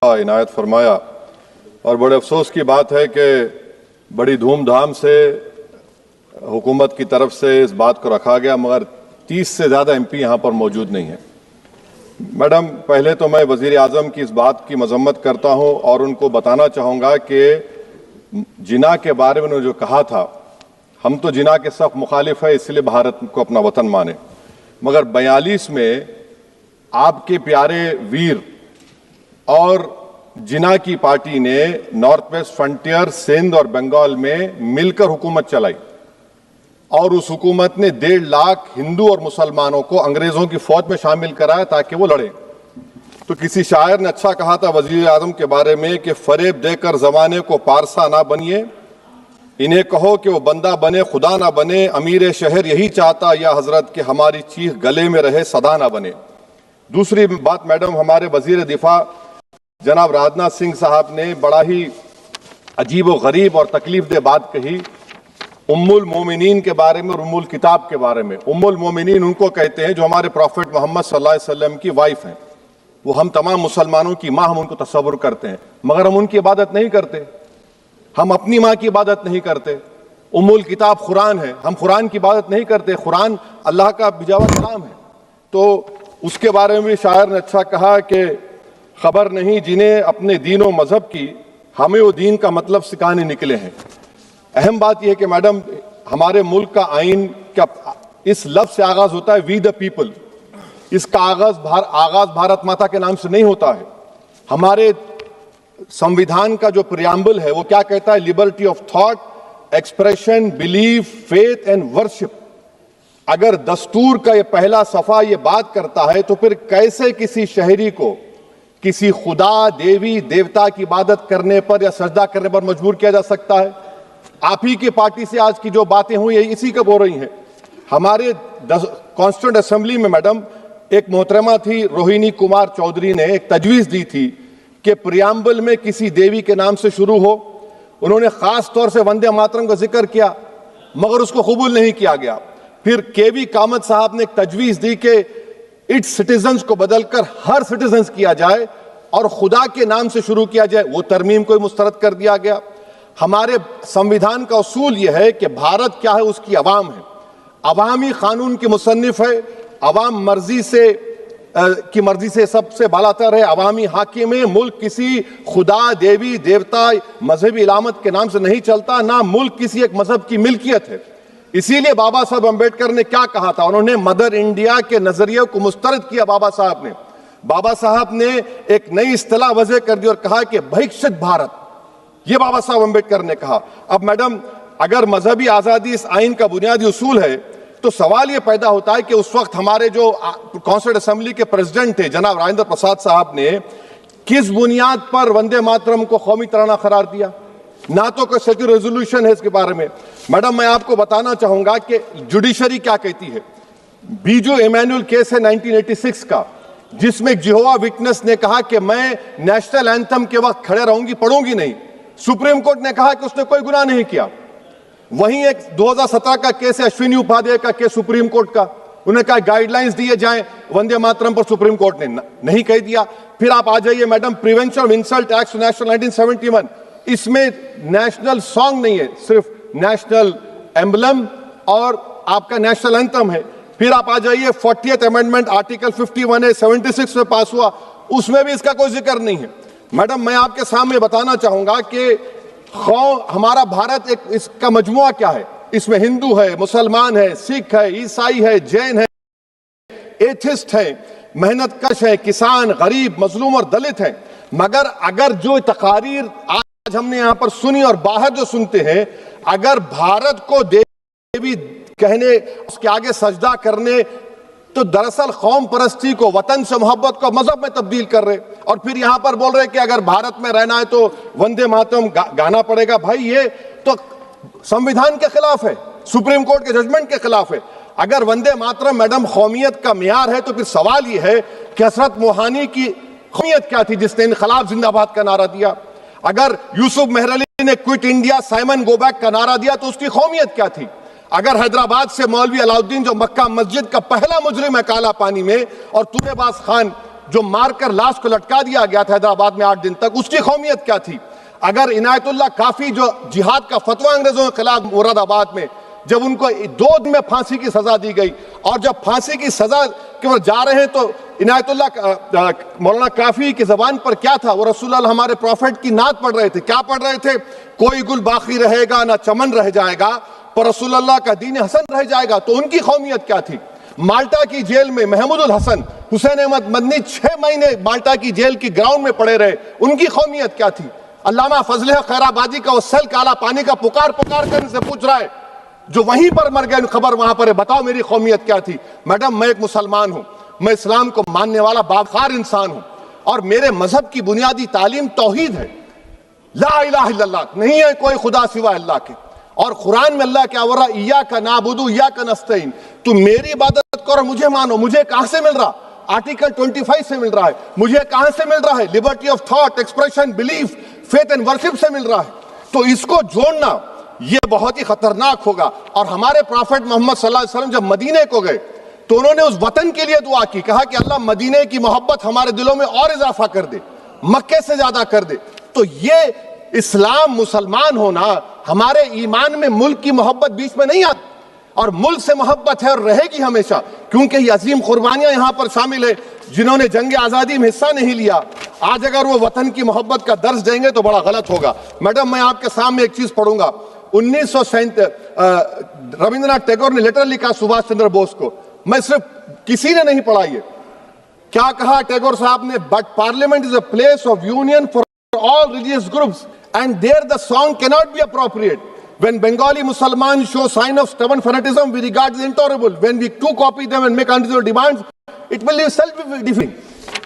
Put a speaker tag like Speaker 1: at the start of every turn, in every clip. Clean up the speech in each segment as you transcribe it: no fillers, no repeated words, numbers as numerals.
Speaker 1: इनायत फरमाया। और बड़े अफसोस की बात है कि बड़ी धूमधाम से हुकूमत की तरफ से इस बात को रखा गया, मगर 30 से ज़्यादा एमपी यहाँ पर मौजूद नहीं है। मैडम, पहले तो मैं वज़ीर आज़म की इस बात की मजम्मत करता हूँ और उनको बताना चाहूँगा कि जिना के बारे में उन्होंने जो कहा था, हम तो जिना के सख्त मुखालिफ है, इसलिए भारत को अपना वतन माने, मगर 42 में आपके प्यारे वीर और जिना की पार्टी ने नॉर्थ वेस्ट फ्रंटियर, सिंध और बंगाल में मिलकर हुकूमत चलाई और उस हुकूमत ने 1.5 लाख हिंदू और मुसलमानों को अंग्रेजों की फौज में शामिल कराया ताकि वो लड़े। तो किसी शायर ने अच्छा कहा था वजीर आजम के बारे में कि फरेब देकर जमाने को पारसा ना बनिए, इन्हें कहो कि वो बंदा बने खुदा ना बने, अमीर शहर यही चाहता या हजरत कि हमारी चीख गले में रहे सदा ना बने। दूसरी बात मैडम, हमारे वजीर दिफा जनाब राजनाथ सिंह साहब ने बड़ा ही अजीब व गरीब और तकलीफ दे बात कही उम्मुल मोमिनीन के बारे में और उम्मुल किताब के बारे में। उम्मुल मोमिनीन उनको कहते हैं जो हमारे प्रॉफिट मोहम्मद सल्लल्लाहु अलैहि वसल्लम की वाइफ हैं, वो हम तमाम मुसलमानों की माँ, हम उनको तस्वुर करते हैं, मगर हम उनकी इबादत नहीं करते, हम अपनी माँ की इबादत नहीं करते। उम्मुल किताब कुरान है, हम कुरान की इबादत नहीं करते, कुरान अल्लाह का भिजावा कलाम है। तो उसके बारे में शायर ने अच्छा कहा कि खबर नहीं जिन्हें अपने दीन व मजहब की, हमें वो दीन का मतलब सिखाने निकले हैं। अहम बात यह है कि मैडम, हमारे मुल्क का आइन का इस लफ्ज से आगाज होता है वी द पीपल। इसका आगाज भारत माता के नाम से नहीं होता है। हमारे संविधान का जो प्रियम्बल है वो क्या कहता है? Liberty of thought, expression, belief, faith and worship. अगर दस्तूर का ये पहला सफा ये बात करता है तो फिर कैसे किसी शहरी को किसी खुदा, देवी, देवता की इबादत करने पर या सजदा करने पर मजबूर किया जा सकता है? आप ही की पार्टी से आज की जो बातें हुई है इसी का बोल रही हैं। हमारे कॉन्स्टिट्यूंट असेंबली में मैडम एक मोहतरमा थी रोहिणी कुमार चौधरी ने एक तजवीज दी थी कि प्रियम्बल में किसी देवी के नाम से शुरू हो। उन्होंने खास तौर से वंदे मातरम का जिक्र किया, मगर उसको कबूल नहीं किया गया। फिर केवी कामत साहब ने एक तजवीज दी कि इट्स सिटीजन्स को बदलकर हर सिटीजन्स किया जाए और खुदा के नाम से शुरू किया जाए, वो तरमीम को मुस्तरद कर दिया गया। हमारे संविधान का उसूल यह है कि भारत क्या है, उसकी अवाम है, अवामी कानून की मुसन्निफ है, अवाम की मर्जी से सबसे बालातर है, अवामी हाकिम है। मुल्क किसी खुदा, देवी, देवता, मजहबी इलामत के नाम से नहीं चलता, ना मुल्क किसी एक मजहब की मिल्कियत है। इसीलिए बाबा साहब अम्बेडकर ने क्या कहा था? उन्होंने मदर इंडिया के नजरिए को मुस्तरद किया। बाबा साहब ने एक नई इस्तिलाह वजह कर दी और कहा कि भैक्षित भारत, ये बाबा साहब अम्बेडकर ने कहा। अब मैडम, अगर मजहबी आजादी इस आइन का बुनियादी उसूल है तो सवाल यह पैदा होता है कि उस वक्त हमारे जो कॉन्स्टिट्यूंट असेंबली के प्रेसिडेंट थे जनाब राजेंद्र प्रसाद साहब ने किस बुनियाद पर वंदे मातरम को कौमी तराना करार दिया? ना तो कोई सेक्युलर रेजोल्यूशन है इसके बारे में। मैडम, मैं आपको बताना चाहूंगा कि जुडिशरी क्या कहती है। बीजू इमैनुअल केस है 1986 का, जिसमें जिहोवा विटनेस ने कहा कि मैं नेशनल एंथम के वक्त खड़े रहूंगी, पढ़ूंगी नहीं। सुप्रीम कोर्ट ने कहा कि उसने कोई गुनाह नहीं किया। वहीं एक 2017 का केस है अश्विनी उपाध्याय का केस सुप्रीम कोर्ट का, उन्हें कहा गाइडलाइंस दिए जाएं वंदे मातरम पर, सुप्रीम कोर्ट ने नहीं कह दिया। फिर आप आ जाइए madam, prevention of insult act national 1971, इसमें नेशनल सॉन्ग नहीं है, सिर्फ नेशनल एम्बलम और आपका नेशनल एंथम है। फिर आप आ जाइए 40th अमेंडमेंट आर्टिकल 51A 76 में पास हुआ, उसमें भी इसका कोई जिक्र नहीं है। मैडम, मैं आपके सामने बताना चाहूंगा कि हमारा भारत एक इसका मजमुआ क्या है। इसमें हिंदू है, मुसलमान है, सिख है, ईसाई है, जैन है, एथिस्ट है, मेहनत कश है, किसान, गरीब, मजलूम और दलित है। मगर अगर जो तकारीर आज हमने यहां पर सुनी और बाहर जो सुनते हैं, अगर भारत को देवी कहने, उसके आगे सजदा करने, तो दरअसल कौम परस्ती को, वतन से मोहब्बत को मजहब में तब्दील कर रहे। और फिर यहां पर बोल रहे कि अगर भारत में रहना है तो वंदे मातरम गाना पड़ेगा। भाई, ये तो संविधान के खिलाफ है, सुप्रीम कोर्ट के जजमेंट के खिलाफ है। अगर वंदे मातरम मैडम कौमियत का मियार है तो फिर सवाल यह है कि हजरत मोहानी की कौमियत क्या थी जिसने इनकलाब जिंदाबाद का नारा दिया? अगर यूसुफ मेहरली ने quit India, Simon go back का नारा दिया तो उसकी कौमियत क्या थी? अगर हैदराबाद से मौलवी अलाउद्दीन जो मक्का मस्जिद का पहला मुजरिम है काला पानी में, और तुरेबाज खान जो मारकर लाश को लटका दिया गया था हैदराबाद में 8 दिन तक, उसकी कौमियत क्या थी? अगर इनायतुल्लाह काफी जो जिहाद का फतवा अंग्रेजों के खिलाफ मुरादाबाद में, जब उनको 2 दिन में फांसी की सजा दी गई और जब फांसी की सजा के वो जा रहे हैं तो इनायतुल्लाह मौलाना काफी की जबान पर क्या था? वो रसूलुल्लाह हमारे प्रॉफिट की नात पढ़ रहे थे। क्या पढ़ रहे थे? कोई गुल बाकी रहेगा ना चमन रह जाएगा, पर रसूलुल्लाह का दीन हसन रह जाएगा। तो उनकी कौमियत क्या थी? माल्टा की जेल में महमूदुल हसन, हुसैन अहमद मदनी 6 महीने माल्टा की जेल की ग्राउंड में पड़े रहे, उनकी कौमियत क्या थी? अल्लामा फजल खैराबादी का वो सेल काला पानी का पुकार कर से पूछ रहा है, जो वहीं पर मर गए, खबर वहां पर है, बताओ मेरी कौमियत क्या थी? मैडम, मैं एक मुसलमान हूं, मैं इस्लाम को मानने वाला बावकार इंसान हूं और मेरे मजहब की बुनियादी तालीम तौहीद है, ला इलाहा इल्लल्लाह, नहीं है कोई खुदा सिवा अल्लाह के। और कुरान में अल्लाह क्या बोल रहा? इय्याका नाबुदु इय्याका नस्तईन, तुम मेरी इबादत करो, मुझे मानो। मुझे कहां से मिल रहा? आर्टिकल 25 से मिल रहा है। मुझे कहां से मिल रहा है? Liberty of thought, expression, belief, faith and worship से मिल रहा है। तो इसको जोड़ना ये बहुत ही खतरनाक होगा। और हमारे प्रॉफेट मोहम्मद सल्लल्लाहु अलैहि वसल्लम जब मदीने को गए तो उन्होंने उस वतन के लिए दुआ की, कहा कि अल्लाह मदीने की मोहब्बत हमारे दिलों में और इजाफा कर दे, मक्के से ज्यादा कर दे। तो ये इस्लाम, मुसलमान होना, हमारे ईमान में मुल्क की मोहब्बत बीच में नहीं आती और मुल्क से मोहब्बत है और रहेगी हमेशा, क्योंकि ये अजीम कुर्बानियां यहां पर शामिल है जिन्होंने जंग आजादी में हिस्सा नहीं लिया। आज अगर वो वतन की मोहब्बत का दर्ज देंगे तो बड़ा गलत होगा। मैडम, मैं आपके सामने एक चीज पढ़ूंगा। 1937 रविंद्रनाथ टैगोर ने लेटर लिखा सुभाष चंद्र बोस को, मैं सिर्फ किसी ने नहीं पढ़ा ये। क्या कहा टैगोर साहब ने? But parliament is a place of union for all religious groups and there the song can not be appropriate. When Bengali Muslims show sign of stubborn fanaticism, we regard it intolerable. When we too copy them and make unreasonable demands, it will be self-defeating.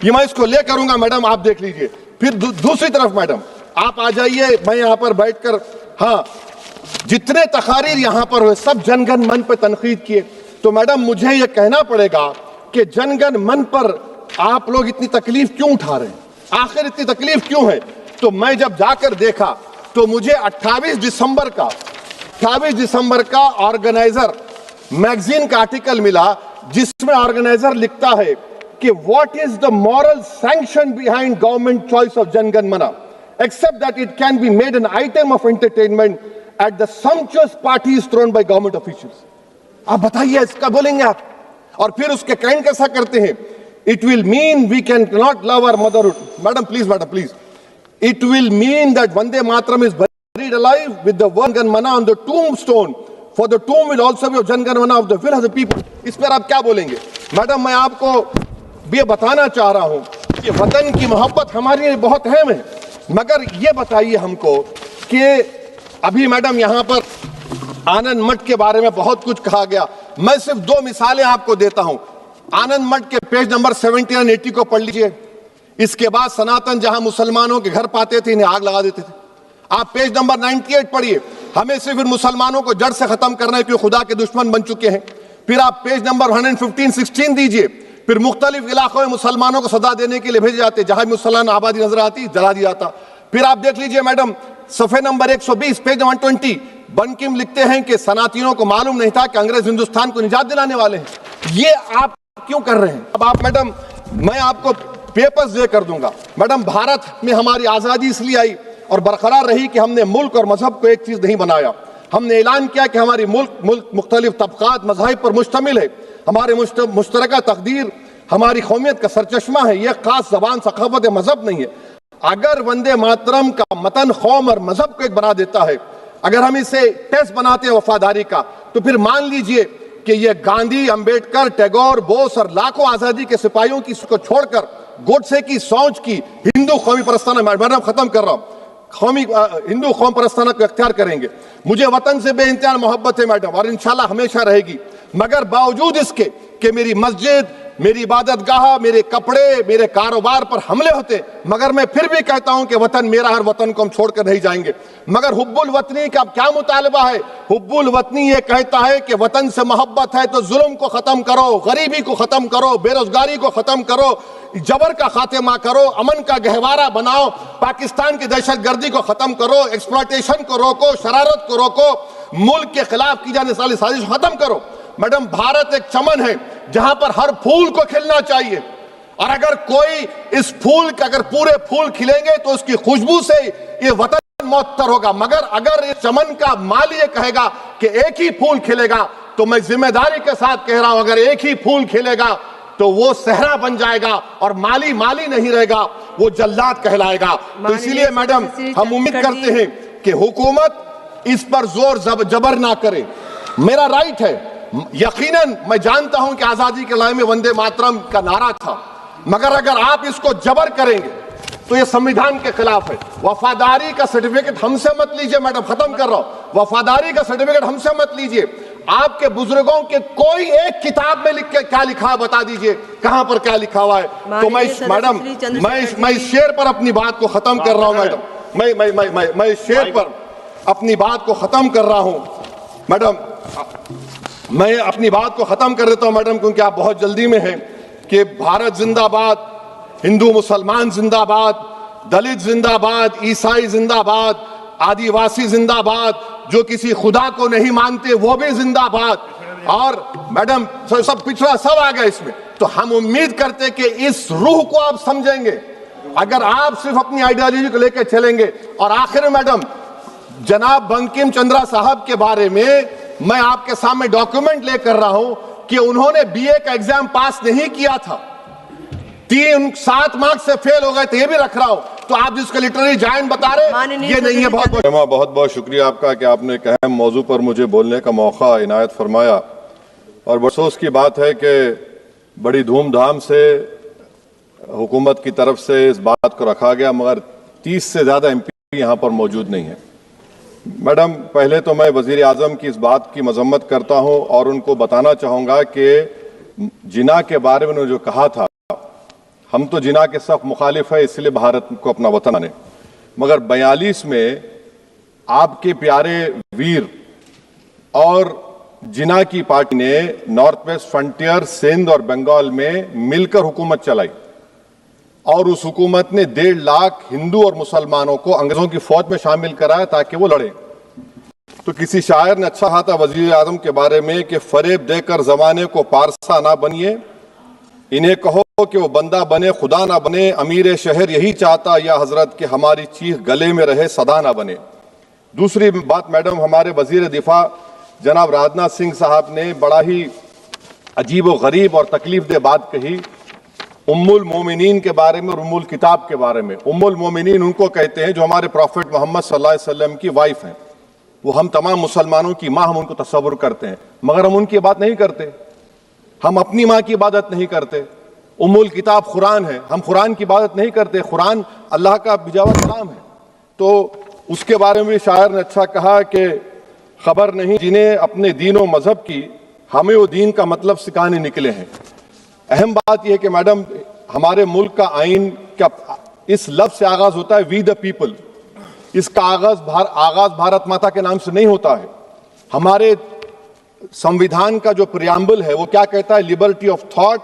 Speaker 1: ये मैं इसको ले करूंगा madam, आप देख लीजिए। फिर दूसरी तरफ मैडम आप आ जाइए, मैं यहाँ पर बैठकर, हाँ, जितने तकारीर यहाँ पर हुए सब जनगण मन पर तनकीद किए। तो मैडम मुझे ये कहना पड़ेगा कि जनगण मन पर आप लोग इतनी तकलीफ क्यों उठा रहे हैं? आखिर इतनी तकलीफ क्यों है? तो मैं जब जाकर देखा तो मुझे 28 दिसंबर का ऑर्गेनाइजर मैगजीन का आर्टिकल मिला, जिसमें ऑर्गेनाइजर लिखता है कि what is the moral sanction behind government choice of Jana Gana Mana except that it can be made an item of entertainment at the sumptuous parties thrown by government officials. आप बताइए, इसका बोलेंगे आप? और फिर उसके काइंड कैसा करते हैं? It will mean we can not love our motherhood. Madam please, it will mean that Vande Mataram is buried alive with the word Jan Mana on the tombstone, for the tomb will also be of Jan Gan Mana of the will of the people. इस पर आप क्या बोलेंगे? Madam, मैं आपको ये बताना चाह रहा हूं कि वतन की मोहब्बत हमारे लिए बहुत अहम है, मगर ये बताइए हमको कि अभी मैडम यहाँ पर आनंद मठ के बारे में बहुत कुछ कहा गया। मैं सिर्फ 2 मिसालें आपको देता हूं। आनंद मठ के पेज नंबर 70 और 80 को पढ़ लीजिए। इसके बाद सनातन जहां मुसलमानों के घर पाते थे, इन्हें आग लगा देते थे। आप पेज नंबर 98 पढ़िए, हमें सिर्फ इन मुसलमानों को जड़ से खत्म करना है क्योंकि खुदा के दुश्मन बन चुके हैं। फिर आप पेज नंबर 115-16 दीजिए। फिर मुख्तलिफ इलाकों में मुसलमानों को सजा देने के लिए भेजे जाते, जहां मुसलमान आबादी नजर आती जला दिया जाता। फिर आप देख लीजिए मैडम, सफे नंबर 120 पेज 120, बनकिम लिखते हैं कि सनातियों को मालूम नहीं था कि अंग्रेज हिंदुस्तान को निजात दिलाने वाले हैं। ये आप क्यों कर रहे हैं? अब आप मैडम, मैं आपको पेपर्स दे कर दूंगा। मैडम, भारत में हमारी आजादी इसलिए आई और बरकरार रही कि हमने मुल्क और मजहब को एक चीज नहीं बनाया। हमने ऐलान किया कि हमारी मुल्क मुख्तलिफ तबकात मज़ाहिब पर मुश्तमिल है। हमारे मुश्तरका तकदीर हमारी कौमियत का सरचश्मा है। यह खास जबान, सखावत, मजहब नहीं है। अगर वंदे मातरम का मतन कौम और मजहब को एक बना देता है, अगर हम इसे टेस्ट बनाते हैं वफादारी का, तो फिर मान लीजिए कि यह गांधी, अंबेडकर, टैगोर, बोस और लाखों आजादी के सिपाहियों की को छोड़कर गोडसे की, सोच की हिंदू कौमी परस्ताना, मैडम खत्म कर रहा हूं, हिंदू कौम परस्ताना को अख्तियार करेंगे। मुझे वतन से बेइंतहा मोहब्बत है मैडम, और इंशाल्लाह हमेशा रहेगी। मगर बावजूद इसके कि मेरी मस्जिद, मेरी इबादत गाह, मेरे कपड़े, मेरे कारोबार पर हमले होते, मगर मैं फिर भी कहता हूं कि वतन मेरा, हर वतन को हम छोड़कर नहीं जाएंगे। मगर हुब्बुल वतनी का क्या मुतालबा है? हुब्बुल वतनी ये कहता है कि वतन से मोहब्बत है तो जुल्म को खत्म करो, गरीबी को खत्म करो, बेरोजगारी को खत्म करो, जबर का खात्मा करो, अमन का गहवारा बनाओ, पाकिस्तान की दहशतगर्दी को खत्म करो, एक्सप्लॉयटेशन को रोको, शरारत को रोको, मुल्क के खिलाफ की जाने वाली साजिश खत्म करो। मैडम, भारत एक चमन है जहां पर हर फूल को खिलना चाहिए, और अगर कोई इस फूल के अगर पूरे फूल खिलेंगे तो उसकी खुशबू से ये वतन मुअत्तर होगा, मगर अगर इस चमन का माली ये कहेगा कि एक ही फूल खिलेगा, तो मैं जिम्मेदारी के साथ कह रहा हूं, अगर एक ही फूल खिलेगा तो वो सहरा बन जाएगा और माली माली नहीं रहेगा, वो जल्लाद कहलाएगा। तो इसीलिए मैडम हम उम्मीद करते हैं कि हुकूमत इस पर जोर जबर ना करे। मेरा राइट है, यकीनन मैं जानता हूं कि आजादी के लड़ाई में वंदे मातरम का नारा था, मगर अगर आप इसको जबर करेंगे तो ये संविधान के खिलाफ है। वफादारी का सर्टिफिकेट हमसे मत लीजिए मैडम, खत्म कर रहा हूं, वफादारी का सर्टिफिकेट हमसे मत लीजिए। आपके बुजुर्गों के कोई एक किताब में लिख के क्या लिखा है बता दीजिए, कहां पर क्या लिखा हुआ है। तो मैं मैडम मैं इस शेर पर अपनी बात को खत्म कर रहा हूं मैडम, मैं इस शेर पर अपनी बात को खत्म कर रहा हूं मैडम, मैं अपनी बात को खत्म कर देता हूं मैडम, क्योंकि आप बहुत जल्दी में हैं। कि भारत जिंदाबाद, हिंदू मुसलमान जिंदाबाद, दलित जिंदाबाद, ईसाई जिंदाबाद, आदिवासी जिंदाबाद, जो किसी खुदा को नहीं मानते वो भी जिंदाबाद, और मैडम सब पिछड़ा सब आ गया इसमें। तो हम उम्मीद करते कि इस रूह को आप समझेंगे, अगर आप सिर्फ अपनी आइडियोलॉजी को लेकर चलेंगे। और आखिर में मैडम, जनाब बंकिम चंद्रा साहब के बारे में मैं आपके सामने डॉक्यूमेंट लेकर रहा हूं कि उन्होंने बीए का एग्जाम पास नहीं किया था, 7 मार्क्स से फेल हो गए थे, ये भी रख रहा हूं। तो आप जिसका लिटरेरी जायंट बता रहे ये नहीं है। बहुत बहुत शुक्रिया आपका कि आपने एक अहम मौजू पर मुझे बोलने का मौका इनायत फरमाया। और अफसोस की बात है कि बड़ी धूमधाम से हुकूमत की तरफ से इस बात को रखा गया, मगर 30 से ज्यादा एमपी यहाँ पर मौजूद नहीं है। मैडम, पहले तो मैं वजीर आजम की इस बात की मजम्मत करता हूं और उनको बताना चाहूंगा कि जिना के बारे में उन्होंने जो कहा था, हम तो जिना के सख्त मुखालिफ है, इसलिए भारत को अपना वतन माने, मगर 42 में आपके प्यारे वीर और जिना की पार्टी ने नॉर्थ वेस्ट फ्रंटियर, सिंध और बंगाल में मिलकर हुकूमत चलाई, और उस हुकूमत ने 1.5 लाख हिंदू और मुसलमानों को अंग्रेजों की फौज में शामिल कराया ताकि वो लड़े। तो किसी शायर ने अच्छा कहा था वजीर आजम के बारे में कि फरेब देकर जमाने को पारसा ना बनिए, इन्हें कहो कि वो बंदा बने खुदा ना बने, अमीर शहर यही चाहता या हजरत कि हमारी चीख गले में रहे सदा ना बने। दूसरी बात मैडम, हमारे वजीर दिफा जनाब राजनाथ सिंह साहब ने बड़ा ही अजीब व गरीब और तकलीफ दे बात कही उम्मुल मोमिनीन के बारे में और उम्मुल किताब के बारे में। उम्मुल मोमिनीन उनको कहते हैं जो हमारे प्रॉफिट मोहम्मद सल्लल्लाहु अलैहि वसल्लम की वाइफ हैं, वो हम तमाम मुसलमानों की माँ, हम उनको तस्वुर करते हैं, मगर हम उनकी बात नहीं करते, हम अपनी माँ की इबादत नहीं करते। उम्मुल किताब कुरान है, हम कुरान की इबादत नहीं करते, कुरान अल्लाह का भिजा हुआ कलाम है। तो उसके बारे में भी शायर ने अच्छा कहा कि खबर नहीं जिन्हें अपने दीन व मजहब की, हमें वो दीन का मतलब सिखाने निकले हैं। अहम बात यह कि मैडम, हमारे मुल्क का आइन का इस लफ्ज से आगाज होता है वी द पीपल, इसका आगाज भारत माता के नाम से नहीं होता है। हमारे संविधान का जो प्रियम्बल है वो क्या कहता है, liberty of thought,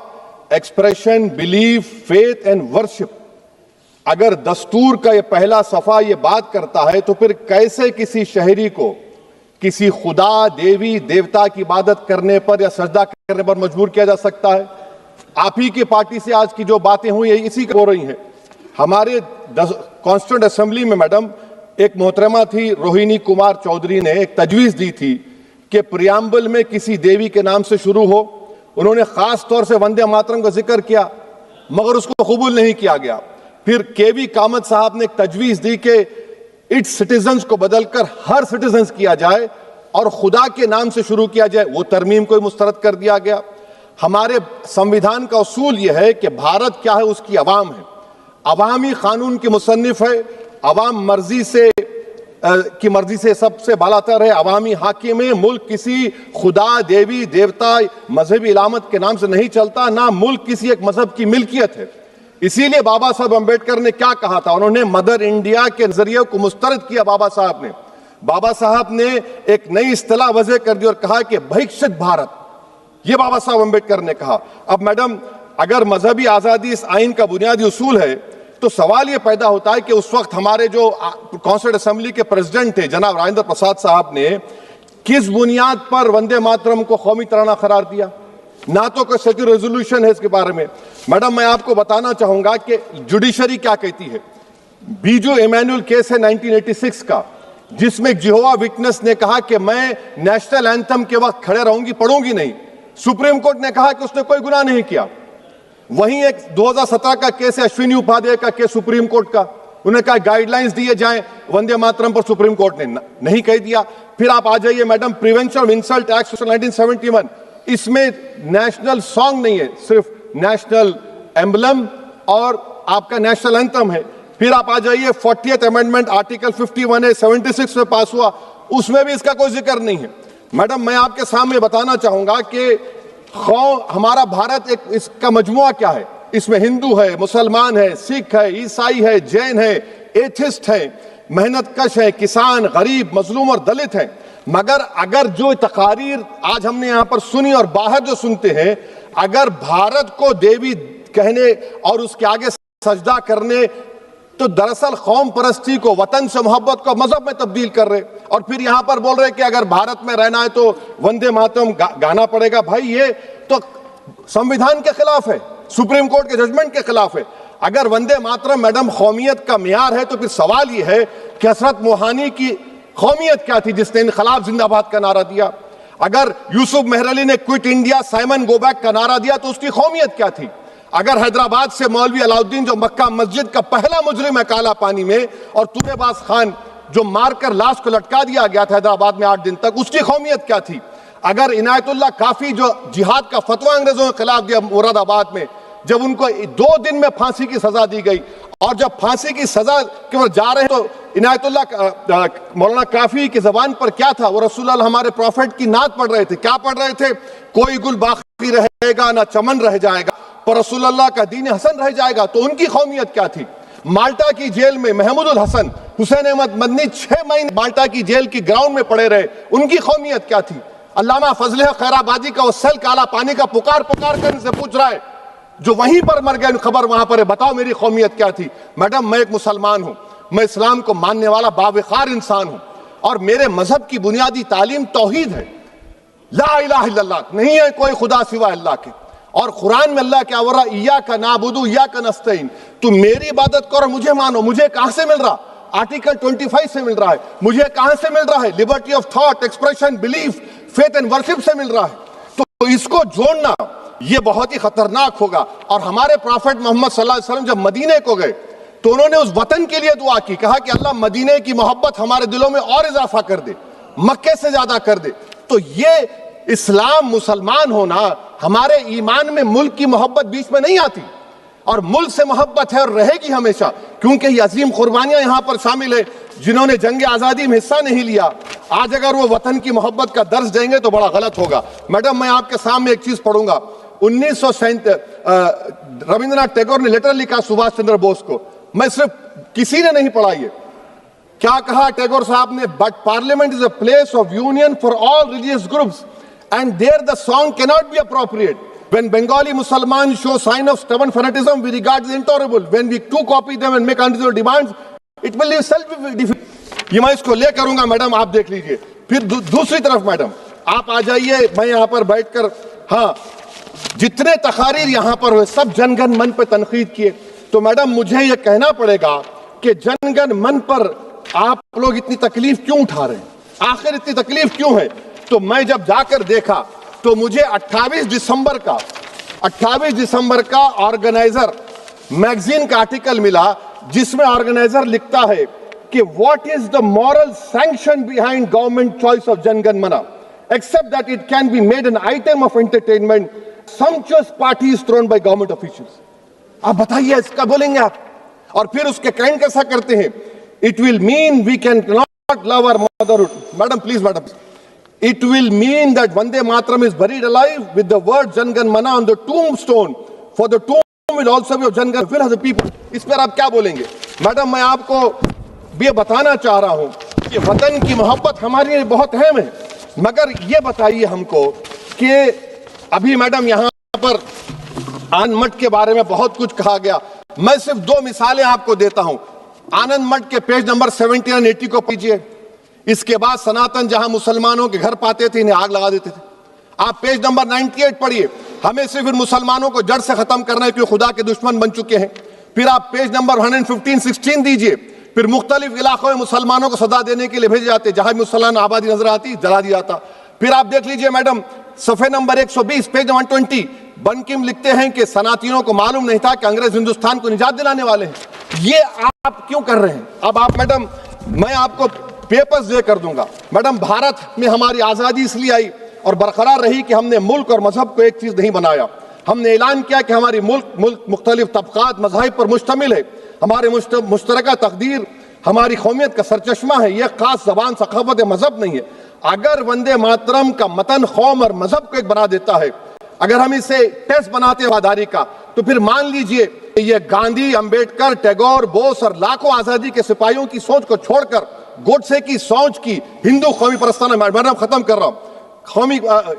Speaker 1: expression, belief, faith and worship. अगर दस्तूर का ये पहला सफा ये बात करता है तो फिर कैसे किसी शहरी को किसी खुदा, देवी, देवता की इबादत करने पर या सजदा करने पर मजबूर किया जा सकता है? आप ही की पार्टी से आज की जो बातें हुई है इसी हो रही हैं। हमारे कॉन्स्टिट्यूंट असेंबली में मैडम एक मोहतरमा थी रोहिणी कुमार चौधरी ने एक तजवीज दी थी कि प्रियम्बल में किसी देवी के नाम से शुरू हो। उन्होंने खास तौर से वंदे मातरम का जिक्र किया, मगर उसको कबूल नहीं किया गया। फिर केवी कामत साहब ने एक तजवीज दी कि इट्स सिटीजन्स को बदलकर हर सिटीजन्स किया जाए और खुदा के नाम से शुरू किया जाए, वो तरमीम को मुस्तरद कर दिया गया। हमारे संविधान का उसूल यह है कि भारत क्या है, उसकी अवाम है, अवामी कानून की मुसन्निफ है, अवाम मर्जी से सबसे बालातर है, अवामी हाकिम है। मुल्क किसी खुदा, देवी, देवता, मजहबी इलामत के नाम से नहीं चलता, ना मुल्क किसी एक मजहब की मिल्कियत है। इसीलिए बाबा साहब अंबेडकर ने क्या कहा था, उन्होंने मदर इंडिया के नजरिए को मुस्तरद किया। बाबा साहब ने एक नई इस्तिलाह वजह कर दी और कहा कि भैक्षित भारत, यह बाबा साहब अंबेडकर ने कहा। अब मैडम, अगर मजहबी आजादी इस आइन का बुनियादी उसूल है तो सवाल यह पैदा होता है कि उस वक्त हमारे जो कॉन्स्टिट्यूंट असेंबली के प्रेसिडेंट थे जनाब राजेंद्र प्रसाद साहब ने किस बुनियाद पर वंदे मातरम को कौमी तराना करार दिया? ना तो कोई सेक्यूलर रेजोल्यूशन है इसके बारे में। मैडम, मैं आपको बताना चाहूंगा कि जुडिशरी क्या कहती है। बीजू इमैनुअल केस है 1986 का, जिसमें जिहोवा विटनेस ने कहा कि मैं नेशनल एंथम के वक्त खड़े रहूंगी, पढ़ूंगी नहीं। सुप्रीम कोर्ट ने कहा कि उसने कोई गुनाह नहीं किया। वहीं एक 2017 का केस है अश्विनी उपाध्याय का केस सुप्रीम कोर्ट का, उन्होंने कहा गाइडलाइंस दिए जाएं वंदे मातरम पर, सुप्रीम कोर्ट ने नहीं कह दिया। फिर आप आ जाइए madam, prevention of insult act 1971, इसमें नेशनल सॉन्ग नहीं है, सिर्फ नेशनल एम्बलम और आपका नेशनल एंथम है। फिर आप आ जाइए 40th अमेंडमेंट आर्टिकल 51A 76 में पास हुआ, उसमें भी इसका कोई जिक्र नहीं है। मैडम, मैं आपके सामने बताना चाहूंगा कि हमारा भारत एक इसका मजमुआ क्या है। इसमें हिंदू है, मुसलमान है, सिख है, ईसाई है, जैन है, एथिस्ट है, मेहनतकश है, किसान, गरीब, मजलूम और दलित है। मगर अगर जो तकारीर आज हमने यहां पर सुनी और बाहर जो सुनते हैं, अगर भारत को देवी कहने और उसके आगे सजदा करने, तो दरअसल कौम परस्ती को, वतन से मोहब्बत को मजहब में तब्दील कर रहे, और फिर यहां पर बोल रहे कि अगर भारत में रहना है तो वंदे मातरम गाना पड़ेगा। भाई, ये तो संविधान के खिलाफ है, सुप्रीम कोर्ट के जजमेंट के खिलाफ है। अगर वंदे मातरम मैडम कौमियत का मियार है, तो फिर सवाल यह है कि हजरत मोहानी की कौमियत क्या थी जिसने इनकलाब जिंदाबाद का नारा दिया? अगर यूसुफ मेहरली ने quit India Simon go back का नारा दिया, तो उसकी कौमियत क्या थी? अगर हैदराबाद से मौलवी अलाउद्दीन, जो मक्का मस्जिद का पहला मुजरिम है काला पानी में, और तूरेबाज खान जो मारकर लाश को लटका दिया गया था हैदराबाद में 8 दिन तक, उसकी कौमियत क्या थी? अगर इनायतुल्लाह काफी जो जिहाद का फतवा अंग्रेजों के खिलाफ दिया मुरादाबाद में, जब उनको 2 दिन में फांसी की सजा दी गई, और जब फांसी की सजा के ऊपर जा रहे हैं तो इनायतुल्लाह मौलाना काफी की जबान पर क्या था? वो रसूलुल्लाह हमारे प्रॉफिट की नात पढ़ रहे थे। क्या पढ़ रहे थे? कोई गुल बाकी रहेगा ना चमन रह जाएगा, पर रसूलुल्लाह का दीन हसन रह जाएगा। तो उनकी कौमियत क्या थी? माल्टा की जेल में महमूदुल हसन, हुसैन अहमद मदनी 6 महीने माल्टा की जेल की ग्राउंड में पड़े रहे, उनकी कौमियत क्या थी? अल्लामा फजल खैराबादी का वो सेल काला पानी का पुकार कर इनसे पूछ रहा है, जो वहीं पर मर गए, खबर वहां पर है, बताओ मेरी कौमियत क्या थी? मैडम, मैं एक मुसलमान हूं, मैं इस्लाम को मानने वाला बावकार इंसान हूं, और मेरे मजहब की बुनियादी तालीम तौहीद है, ला इलाहा इल्लल्लाह, नहीं है कोई खुदा सिवा अल्लाह के। और कुरान में अल्लाह क्या बोल रहा? इय्याका नाबुदु इय्याका नस्तईन, तुम मेरी इबादत करो, मुझे मानो। मुझे कहां से मिल रहा? आर्टिकल 25 से मिल रहा है। मुझे कहां से मिल रहा है? Liberty of thought, expression, belief, faith and worship से मिल रहा है। तो इसको जोड़ना ये बहुत ही खतरनाक होगा। और हमारे प्रॉफिट मोहम्मद सल्लल्लाहु अलैहि वसल्लम जब मदीने को गए, तो उन्होंने उस वतन के लिए दुआ की, कहा कि अल्लाह मदीने की मोहब्बत हमारे दिलों में और इजाफा कर दे, मक्के से ज्यादा कर दे। तो ये इस्लाम, मुसलमान होना, हमारे ईमान में मुल्क की मोहब्बत बीच में नहीं आती, और मुल्क से मोहब्बत है और रहेगी हमेशा, क्योंकि ये अजीम कुर्बानियां यहां पर शामिल है। जिन्होंने जंग आजादी में हिस्सा नहीं लिया, आज अगर वो वतन की मोहब्बत का दर्ज देंगे तो बड़ा गलत होगा। मैडम, मैं आपके सामने एक चीज पढ़ूंगा। 1937 रविंद्रनाथ टैगोर ने लेटर लिखा सुभाष चंद्र बोस को, मैं सिर्फ किसी ने नहीं पढ़ा ये। क्या कहा टैगोर साहब ने? But parliament is a place of union for all religious groups and there the song cannot be appropriate. When Bengali Muslims show sign of stubborn fanatism, we regard it intolerable. When we too copy them and make unreasonable demands, it will leave self-defeat. ये मैं इसको ले करूंगा madam, आप देख लीजिए। फिर दूसरी तरफ मैडम आप आ जाइए, मैं यहाँ पर बैठकर, हाँ, जितने तकारीर यहाँ पर हुए सब जनगण मन पर तनकीद किए। तो मैडम मुझे ये कहना पड़ेगा कि जनगण मन पर आप लोग इतनी तकलीफ क्यों उठा रहे हैं? आखिर इतनी तकलीफ क्यों है? तो मैं जब जाकर देखा तो मुझे 28 दिसंबर का ऑर्गेनाइजर मैगजीन का आर्टिकल मिला, जिसमें ऑर्गेनाइजर लिखता है कि what is the moral sanction behind government choice of Jana Gana Mana, except that it can be made an item of entertainment, sumptuous parties thrown by government officials. आप बताइए इसका बोलेंगे आप? और फिर उसके काइंड कैसा करते हैं? It will mean we can not love our motherhood. Madam, please, madam. It will mean that Vande Mataram is buried alive with the word Jangan Mana on the tombstone. For the tomb will also be of Jangan will have the people. इस पर आप क्या बोलेंगे? Madam, मैं आपको ये बताना चाह रहा हूं कि वतन की मोहब्बत हमारे लिए बहुत अहम है, मगर ये बताइए हमको कि अभी मैडम यहाँ पर आनंद मठ के बारे में बहुत कुछ कहा गया। मैं सिर्फ 2 मिसालें आपको देता हूं। आनंद मठ के पेज नंबर 70 और 80 को पढ़िए। इसके बाद सनातन जहां मुसलमानों के घर पाते थे, इन्हें आग लगा देते थे। आप पेज नंबर 98 पढ़िए। हमें सिर्फ इन मुसलमानों को जड़ से खत्म करना है क्योंकि खुदा के दुश्मन बन चुके हैं। फिर आप पेज नंबर 115-16 दीजिए। फिर मुख्तलिफ इलाकों में मुसलमानों को सदा देने के लिए भेजे जाते, जहां मुसलमान आबादी नजर आती जला दिया जाता। फिर आप देख लीजिए मैडम, सफे नंबर 120 पेज 120, बंकिम लिखते हैं कि सनातियों को मालूम नहीं था कि अंग्रेज हिंदुस्तान को निजात दिलाने वाले हैं। ये आप क्यों कर रहे हैं? अब आप मैडम, मैं आपको पेपर्स दे कर दूंगा। मैडम, भारत में हमारी आजादी इसलिए आई और बरकरार रही कि हमने मुल्क और मजहब को एक चीज नहीं बनाया। हमने ऐलान किया कि हमारी मुल्क मुख्तलिफ तबकात मज़ाहिब पर मुश्तमिल है। हमारे मुश्तरका तकदीर हमारी कौमियत का सरचश्मा है। यह खास जबान सखावत मजहब नहीं है। अगर वंदे मातरम का मतन कौम और मजहब को एक बना देता है, अगर हम इसे टेस्ट बनाते हैं वफादारी का, तो फिर मान लीजिए ये गांधी, अंबेडकर, टैगोर, बोस और लाखों आजादी के सिपाहियों की सोच को छोड़कर गोडसे की सोच की हिंदू कौमी परस्ताना, मैडम खत्म कर रहा हूं,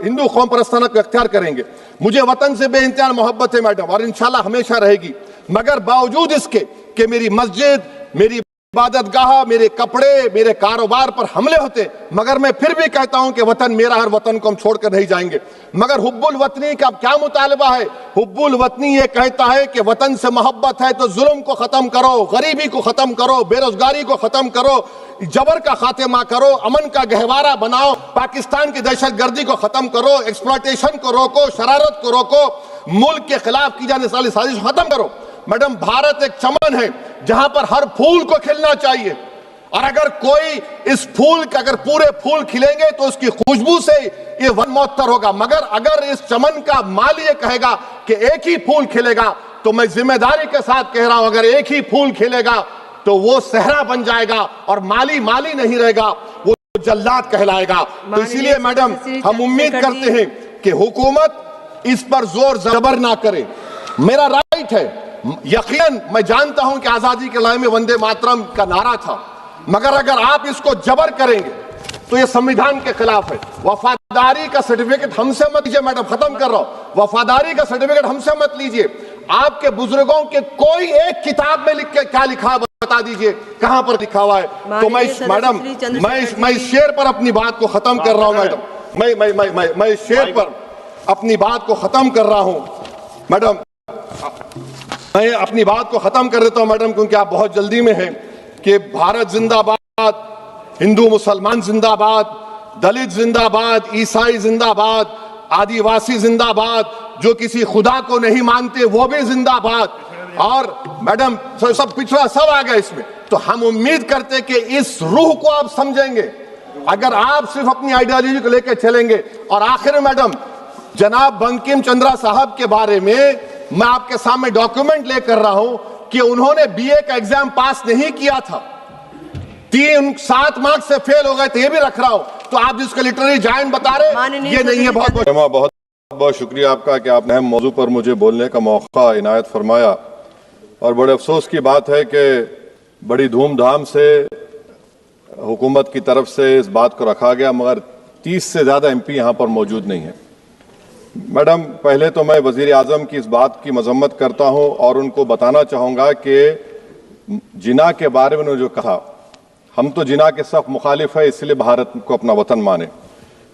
Speaker 1: हिंदू कौम परस्ताना को अख्तियार करेंगे। मुझे वतन से बेइंतहा मोहब्बत है मैडम, और इंशाल्लाह हमेशा रहेगी। मगर बावजूद इसके कि मेरी मस्जिद, मेरी इबादतगाह, मेरे कपड़े, मेरे कारोबार पर हमले होते, मगर मैं फिर भी कहता हूं कि वतन मेरा, हर वतन को हम छोड़कर नहीं जाएंगे। मगर हुब्बुल वतनी का क्या मुतालबा है? हुब्बुल वतनी ये कहता है कि वतन से मोहब्बत है तो जुल्म को खत्म करो, गरीबी को खत्म करो, बेरोजगारी को खत्म करो, जबर का खात्मा करो, अमन का गहवारा बनाओ, पाकिस्तान की दहशतगर्दी को खत्म करो, एक्सप्लॉयटेशन को रोको, शरारत को रोको, मुल्क के खिलाफ की जाने वाली साजिश खत्म करो। मैडम, भारत एक चमन है जहां पर हर फूल को खिलना चाहिए, और अगर कोई इस फूल के, अगर पूरे फूल खिलेंगे तो उसकी खुशबू से ये वन मौतर होगा। मगर अगर इस चमन का माली ये कहेगा कि एक ही फूल खिलेगा, तो मैं जिम्मेदारी के साथ कह रहा हूं, अगर एक ही फूल खिलेगा तो वो सहरा बन जाएगा और माली माली नहीं रहेगा, वो जल्लाद कहलाएगा। तो इसीलिए मैडम, हम उम्मीद करते हैं कि हुकूमत इस पर जोर जबर ना करे। मेरा राइट है, यकीनन मैं जानता हूं कि आजादी के लड़ाई में वंदे मातरम का नारा था, मगर अगर आप इसको जबर करेंगे तो ये संविधान के खिलाफ है। वफादारी का सर्टिफिकेट हमसे मत लीजिए मैडम, खत्म कर रहा हूं। वफादारी का सर्टिफिकेट हमसे मत लीजिए। आपके बुजुर्गों के कोई एक किताब में लिख के क्या लिखा बता दीजिए, कहां पर लिखा हुआ है? तो मैं मैडम, मैं इस शेर पर अपनी बात को खत्म कर रहा हूं मैडम, मैं इस शेर पर अपनी बात को खत्म कर रहा हूं मैडम, मैं अपनी बात को खत्म कर देता हूं मैडम, क्योंकि आप बहुत जल्दी में हैं। कि भारत जिंदाबाद, हिंदू मुसलमान जिंदाबाद, दलित जिंदाबाद, ईसाई जिंदाबाद, आदिवासी जिंदाबाद, जो किसी खुदा को नहीं मानते वो भी जिंदाबाद, और मैडम सब पिछड़ा सब आ गया इसमें। तो हम उम्मीद करते कि इस रूह को आप समझेंगे, अगर आप सिर्फ अपनी आइडियोलॉजी को लेकर चलेंगे। और आखिर में मैडम, जनाब बंकिम चंद्रा साहब के बारे में मैं आपके सामने डॉक्यूमेंट लेकर रहा हूं कि उन्होंने बीए का एग्जाम पास नहीं किया था, 7 मार्क्स से फेल हो गए थे, ये भी रख रहा हूं। तो आप जिसको लिटरेरी जायंट बता रहे ये नहीं है। बहुत बहुत शुक्रिया आपका कि आपने अहम मौजू पर मुझे बोलने का मौका इनायत फरमाया। और बड़े अफसोस की बात है कि बड़ी धूमधाम से हुकूमत की तरफ से इस बात को रखा गया, मगर 30 से ज्यादा एमपी यहां पर मौजूद नहीं है। मैडम, पहले तो मैं वजीर आजम की इस बात की मजम्मत करता हूं और उनको बताना चाहूंगा कि जिना के बारे में उन्होंने जो कहा, हम तो जिना के सख्त मुखालिफ है, इसलिए भारत को अपना वतन माने।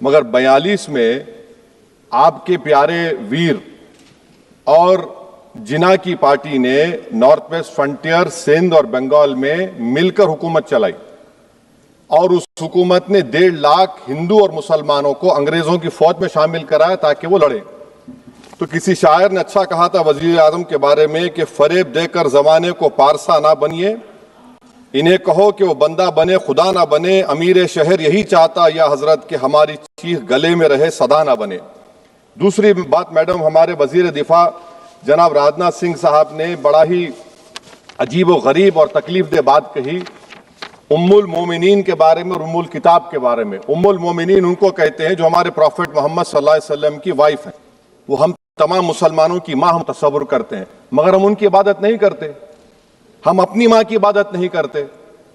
Speaker 1: मगर 42 में आपके प्यारे वीर और जिना की पार्टी ने नॉर्थ वेस्ट फ्रंटियर, सिंध और बंगाल में मिलकर हुकूमत चलाई, और उस हुकूमत ने 1.5 लाख हिंदू और मुसलमानों को अंग्रेजों की फौज में शामिल कराया ताकि वो लड़े। तो किसी शायर ने अच्छा कहा था वजीर आजम के बारे में कि फरेब देकर जमाने को पारसा ना बनिए, इन्हें कहो कि वो बंदा बने खुदा ना बने, अमीर शहर यही चाहता या हजरत कि हमारी चीख गले में रहे सदा ना बने। दूसरी बात मैडम, हमारे वजीर दिफा जनाब राजनाथ सिंह साहब ने बड़ा ही अजीब व गरीब और तकलीफ दे बात कही उम्मुल मोमिनीन के बारे में और उम्मुल किताब के बारे में। उम्मुल मोमिनीन उनको कहते हैं जो हमारे प्रॉफिट मोहम्मद सल्लल्लाहु अलैहि वसल्लम की वाइफ है। वो हम तमाम मुसलमानों की माँ हम तस्वुर करते हैं, मगर हम उनकी इबादत नहीं करते, हम अपनी माँ की इबादत नहीं करते।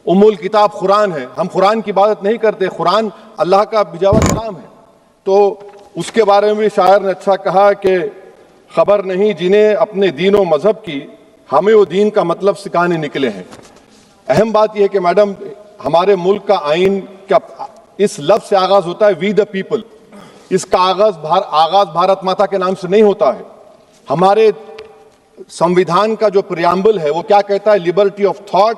Speaker 1: उम्मुल किताब कुरान है, हम कुरान की इबादत नहीं करते, कुरान अल्लाह का बिजावा कलाम है। तो उसके बारे में भी शायर ने अच्छा कहा कि खबर नहीं जिन्हें अपने दीन व मजहब की, हमें वो दीन का मतलब सिखाने निकले हैं। अहम बात यह है कि मैडम, हमारे मुल्क का आइन का इस लफ्ज से आगाज होता है वी द पीपल। इसका आगाज भारत माता के नाम से नहीं होता है। हमारे संविधान का जो प्रियम्बल है वो क्या कहता है? Liberty of thought,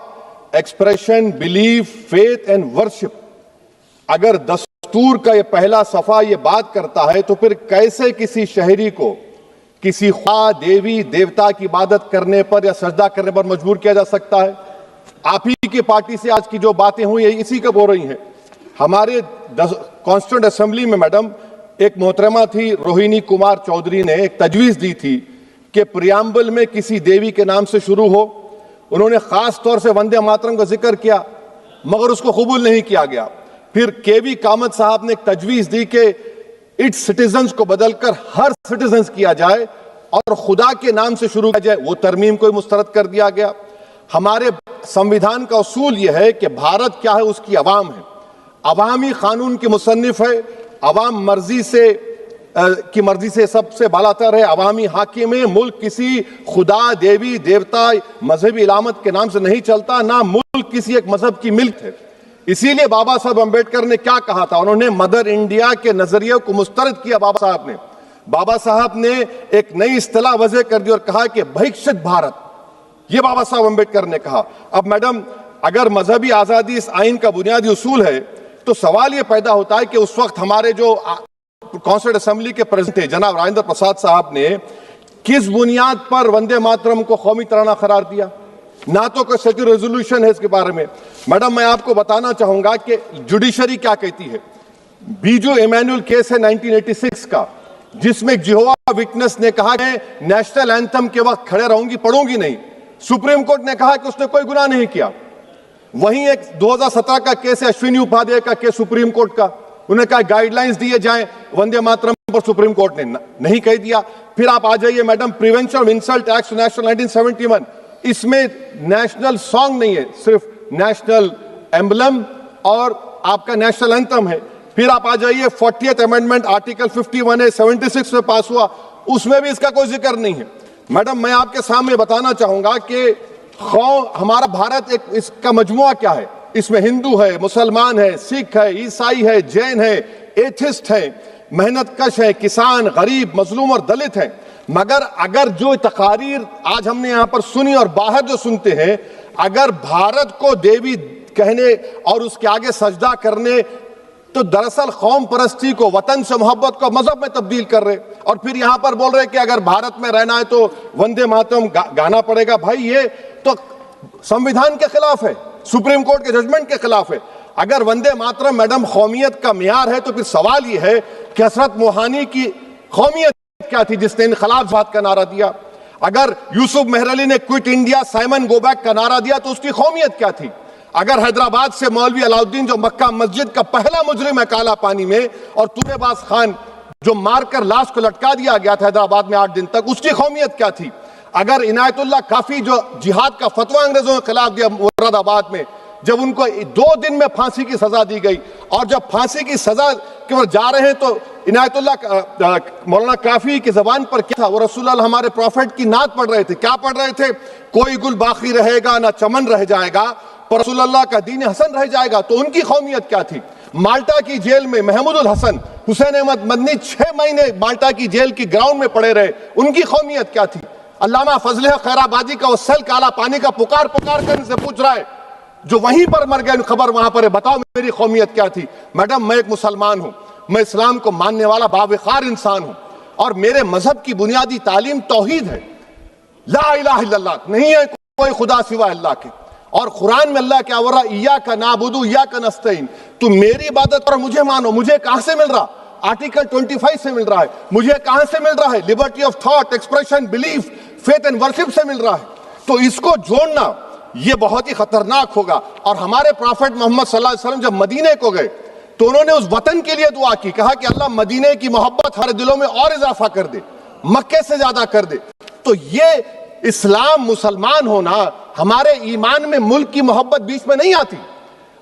Speaker 1: expression, belief, faith and worship. अगर दस्तूर का ये पहला सफा ये बात करता है तो फिर कैसे किसी शहरी को किसी ख्वा, देवी, देवता की इबादत करने पर या सजदा करने पर मजबूर किया जा सकता है? आप ही की पार्टी से आज की जो बातें हुई है इसी का हो रही हैं। हमारे कॉन्स्टिट्यूंट असेंबली में मैडम एक मोहतरमा थी रोहिणी कुमार चौधरी ने एक तजवीज दी थी कि प्रियम्बल में किसी देवी के नाम से शुरू हो। उन्होंने खास तौर से वंदे मातरम का जिक्र किया मगर उसको कबूल नहीं किया गया। फिर केवी कामत साहब ने एक तजवीज दी कि इट्स सिटीजन्स को बदलकर हर सिटीजन्स किया जाए और खुदा के नाम से शुरू किया जाए, वो तरमीम को मुस्तरद कर दिया गया। हमारे संविधान का उसूल यह है कि भारत क्या है, उसकी अवाम है, अवामी कानून के मुसन्निफ है, अवाम की मर्जी से सबसे बालातर है, अवामी हाकिम है। मुल्क किसी खुदा, देवी, देवता, मजहबी इलामत के नाम से नहीं चलता, ना मुल्क किसी एक मजहब की मिल्क है। इसीलिए बाबा साहब अंबेडकर ने क्या कहा था? उन्होंने मदर इंडिया के नजरिए को मुस्तरद किया। बाबा साहब ने एक नई इस्तिलाह वजह कर दी और कहा कि भैक्षित भारत, यह बाबा साहब अंबेडकर ने कहा। अब मैडम अगर मजहबी आजादी इस आइन का बुनियादी उसूल है तो सवाल यह पैदा होता है कि उस वक्त हमारे जो कॉन्स्टिट्यूंट असेंबली के प्रेसिडेंट थे जनाब राजेंद्र प्रसाद साहब ने किस बुनियाद पर वंदे मातरम को कौमी तराना करार दिया? ना तो कोई सेक्यूर रेजोल्यूशन है इसके बारे में। मैडम मैं आपको बताना चाहूंगा कि जुडिशरी क्या कहती है। बीजू इमैनुअल केस है 1986 का, जिसमें जिहोवा विटनेस ने कहा कि नेशनल एंथम के वक्त खड़े रहूंगी, पढ़ूंगी नहीं। सुप्रीम कोर्ट ने कहा कि उसने कोई गुनाह नहीं किया। वहीं एक 2017 का केस है अश्विनी उपाध्याय का केस सुप्रीम कोर्ट का, उन्हें कहा गाइडलाइंस दिए जाएं वंदे मातरम पर, सुप्रीम कोर्ट ने नहीं कह दिया। फिर आप आ जाइए madam prevention of insult act national 1971, इसमें नेशनल सॉन्ग नहीं है, सिर्फ नेशनल एम्बलम और आपका नेशनल एंथम है। फिर आप आ जाइए 40th अमेंडमेंट आर्टिकल 51 है 76 में पास हुआ, उसमें भी इसका कोई जिक्र नहीं है। मैडम मैं आपके सामने बताना चाहूंगा कि हमारा भारत एक इसका मजमुआ क्या है, इसमें हिंदू है, मुसलमान है, सिख है, ईसाई है, जैन है, एथिस्ट है, मेहनतकश है, किसान, गरीब, मजलूम और दलित है। मगर अगर जो तकारीर आज हमने यहां पर सुनी और बाहर जो सुनते हैं, अगर भारत को देवी कहने और उसके आगे सजदा करने, तो दरअसल कौम परस्ती को, वतन से मोहब्बत को मजहब में तब्दील कर रहे और फिर यहां पर बोल रहे कि अगर भारत में रहना है तो वंदे मातरम गाना पड़ेगा। भाई ये तो संविधान के खिलाफ है, सुप्रीम कोर्ट के जजमेंट के खिलाफ है। अगर वंदे मातरम मैडम कौमियत का मियार है तो फिर सवाल यह है कि हजरत मोहानी की कौमियत क्या थी जिसने इनकलाब बात का नारा दिया? अगर यूसुफ मेहरली ने quit India Simon go back का नारा दिया तो उसकी कौमियत क्या थी? अगर हैदराबाद से मौलवी अलाउद्दीन जो मक्का मस्जिद का पहला मुजरिम है काला पानी में, और तुरेबाज खान जो मारकर लाश को लटका दिया गया था हैदराबाद में 8 दिन तक, उसकी कौमियत क्या थी? अगर इनायतुल्लाह काफी जो जिहाद का फतवा अंग्रेजों के खिलाफ दिया मुरादाबाद में, जब उनको 2 दिन में फांसी की सजा दी गई और जब फांसी की सजा के बाद जा रहे हैं तो इनायतुल्लाह मौलाना काफी की जबान पर क्या था? वो रसूलुल्लाह हमारे प्रॉफिट की नात पढ़ रहे थे। क्या पढ़ रहे थे? कोई गुल बाकी रहेगा ना चमन रह जाएगा, पर रसूलुल्लाह का दीन हसन रह जाएगा। तो उनकी कौमियत क्या थी? माल्टा की जेल में महमूदुल हसन, हुसैन अहमद मदनी 6 महीने माल्टा की जेल की ग्राउंड में पड़े रहे, उनकी कौमियत क्या थी? अल्लामा फजल खैराबादी का वो सेल काला पानी का पुकार कर से पूछ रहा है जो वहीं पर मर गए, खबर वहां पर है, बताओ मेरी कौमियत क्या थी? मैडम मैं एक मुसलमान हूं, मैं इस्लाम को मानने वाला बावकार इंसान हूं और मेरे मजहब की बुनियादी तालीम तौहीद है, ला इलाहा इल्लल्लाह, नहीं है कोई खुदा सिवा अल्लाह के। और कुरान में अल्लाह क्या बोल रहा? इय्याका नाबुदु इय्याका नस्तईन, तुम मेरी इबादत करो, मुझे मानो। मुझे कहां से मिल रहा? आर्टिकल 25 से मिल रहा है। मुझे कहां से मिल रहा है? Liberty of thought, expression, belief, faith and worship से मिल रहा है। तो इसको जोड़ना ये बहुत ही खतरनाक होगा। और हमारे प्रॉफेट मोहम्मद सल्लल्लाहु अलैहि वसल्लम जब मदीने को गए तो उन्होंने उस वतन के लिए दुआ की, कहा कि अल्लाह मदीने की मोहब्बत हर दिलों में और इजाफा कर दे, मक्के से ज्यादा कर दे। तो ये इस्लाम मुसलमान होना, हमारे ईमान में मुल्क की मोहब्बत बीच में नहीं आती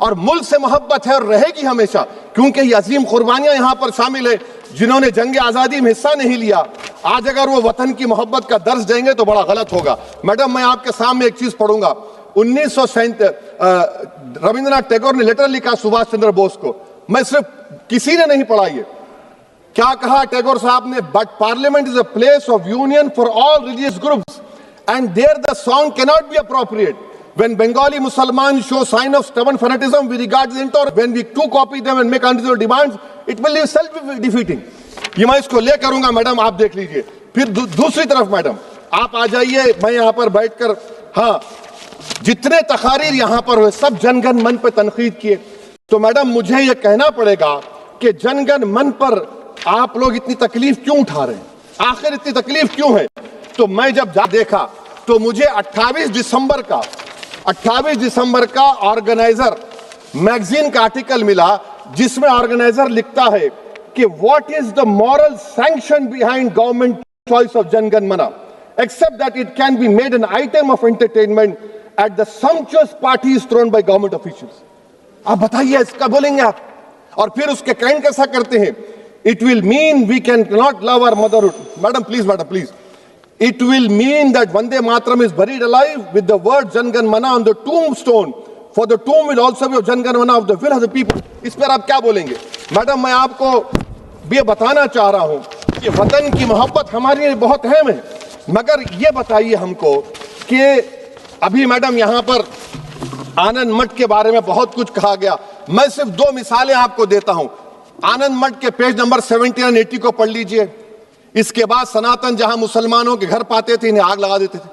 Speaker 1: और मुल्क से मोहब्बत है और रहेगी हमेशा, क्योंकि ये अजीम कुर्बानियां यहां पर शामिल है जिन्होंने जंग आजादी में हिस्सा नहीं लिया। आज अगर वो वतन की मोहब्बत का दर्ज देंगे तो बड़ा गलत होगा। मैडम मैं आपके सामने एक चीज पढ़ूंगा। 1937 रविंद्रनाथ टैगोर ने लेटर लिखा सुभाष चंद्र बोस को, मैं सिर्फ किसी ने नहीं पढ़ा, ये क्या कहा टैगोर साहब ने? But parliament is a place of union for all religious groups and there the song can not be appropriate. When Bengali Muslims show sign of stubborn fanaticism, we regard the intolerant. When we too copy them and make unreasonable demands, it will be self-defeating. ये मैं इसको ले करूंगा madam, आप देख लीजिए. फिर दूसरी तरफ मैडम आप आ जाइए, मैं यहाँ पर बैठकर, हाँ, जितने तकारीर यहाँ पर हुए सब जनगण मन पर तनकीद किए. तो मैडम मुझे ये कहना पड़ेगा कि जनगण मन पर आप लोग इतनी तकलीफ क्यों उठा रहे हैं? आखिर इतनी तकलीफ क्यों है? तो मैं जब देखा तो मुझे 28 दिसंबर का ऑर्गेनाइजर मैगजीन का आर्टिकल मिला, जिसमें ऑर्गेनाइजर लिखता है कि what is the moral sanction behind government choice of Jana Gana Mana except that it can be made an item of entertainment at the sumptuous parties thrown by government officials. आप बताइए, इसका बोलेंगे आप? और फिर उसके काइंड कैसा करते हैं? It will mean we can not love our motherhood. Madam please. It will mean that Vande Mataram is buried alive with the word Jangan Mana on the tombstone. For the tomb will also be of Jangan Mana of the will of the people. इस पर आप क्या बोलेंगे? Madam मैं आपको ये बताना चाह रहा हूं कि वतन की मोहब्बत हमारे लिए बहुत अहम है, मगर ये बताइए हमको कि अभी मैडम यहाँ पर आनंद मठ के बारे में बहुत कुछ कहा गया. मैं सिर्फ 2 मिसालें आपको देता हूं. आनंद मठ के पेज नंबर 70 और 80 को पढ़ लीजिए. इसके बाद सनातन जहां मुसलमानों के घर पाते थे, इन्हें आग लगा देते थे.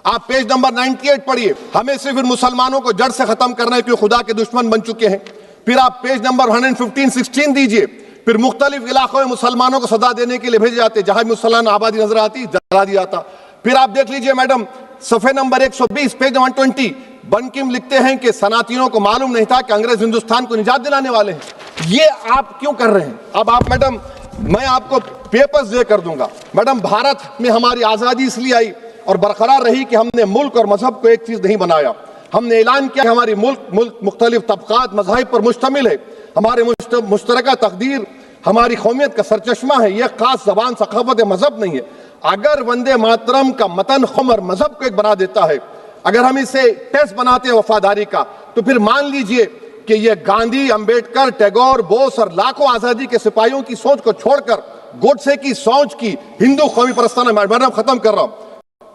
Speaker 1: आप पेज नंबर 98 पढ़िए. हमें सिर्फ इन मुसलमानों को जड़ से खत्म करना है क्योंकि खुदा के दुश्मन बन चुके हैं. फिर आप पेज नंबर 115-16 दीजिए. फिर मुख्तलिफ इलाकों में मुसलमानों को सदा देने के लिए भेजे जाते, जहां मुसलमान आबादी नजर आती जला दिया जाता. फिर आप देख लीजिए मैडम सफे नंबर 120 पेज 120 बंकिम लिखते हैं कि सनातनियों को मालूम नहीं था कि अंग्रेज हिंदुस्तान को निजात दिलाने वाले हैं. ये आप क्यों कर रहे हैं? अब आप मैडम, मैं आपको पेपर्स दे कर दूंगा. मैडम भारत में हमारी आजादी इसलिए आई और बरकरार रही कि हमने मुल्क और मजहब को एक चीज नहीं बनाया. हमने ऐलान किया कि हमारी मुल्क मुख्तलिफ तबकात मज़ाहिब पर मुश्तमिल है. हमारे मुश्तरका तकदीर हमारी कौमियत का सरचश्मा है. यह खास जबान सकाफत मजहब नहीं है. अगर वंदे मातरम का मतन कौम और मजहब को एक बना देता है, अगर हम इसे टेस्ट बनाते हैं वफादारी का, तो फिर मान लीजिए कि ये गांधी, अंबेडकर, टैगोर, बोस और लाखों आजादी के सिपाहियों की सोच को छोड़कर गोडसे की सोच की हिंदू कौमी परस्ताना, मैडम खत्म कर रहा हूं,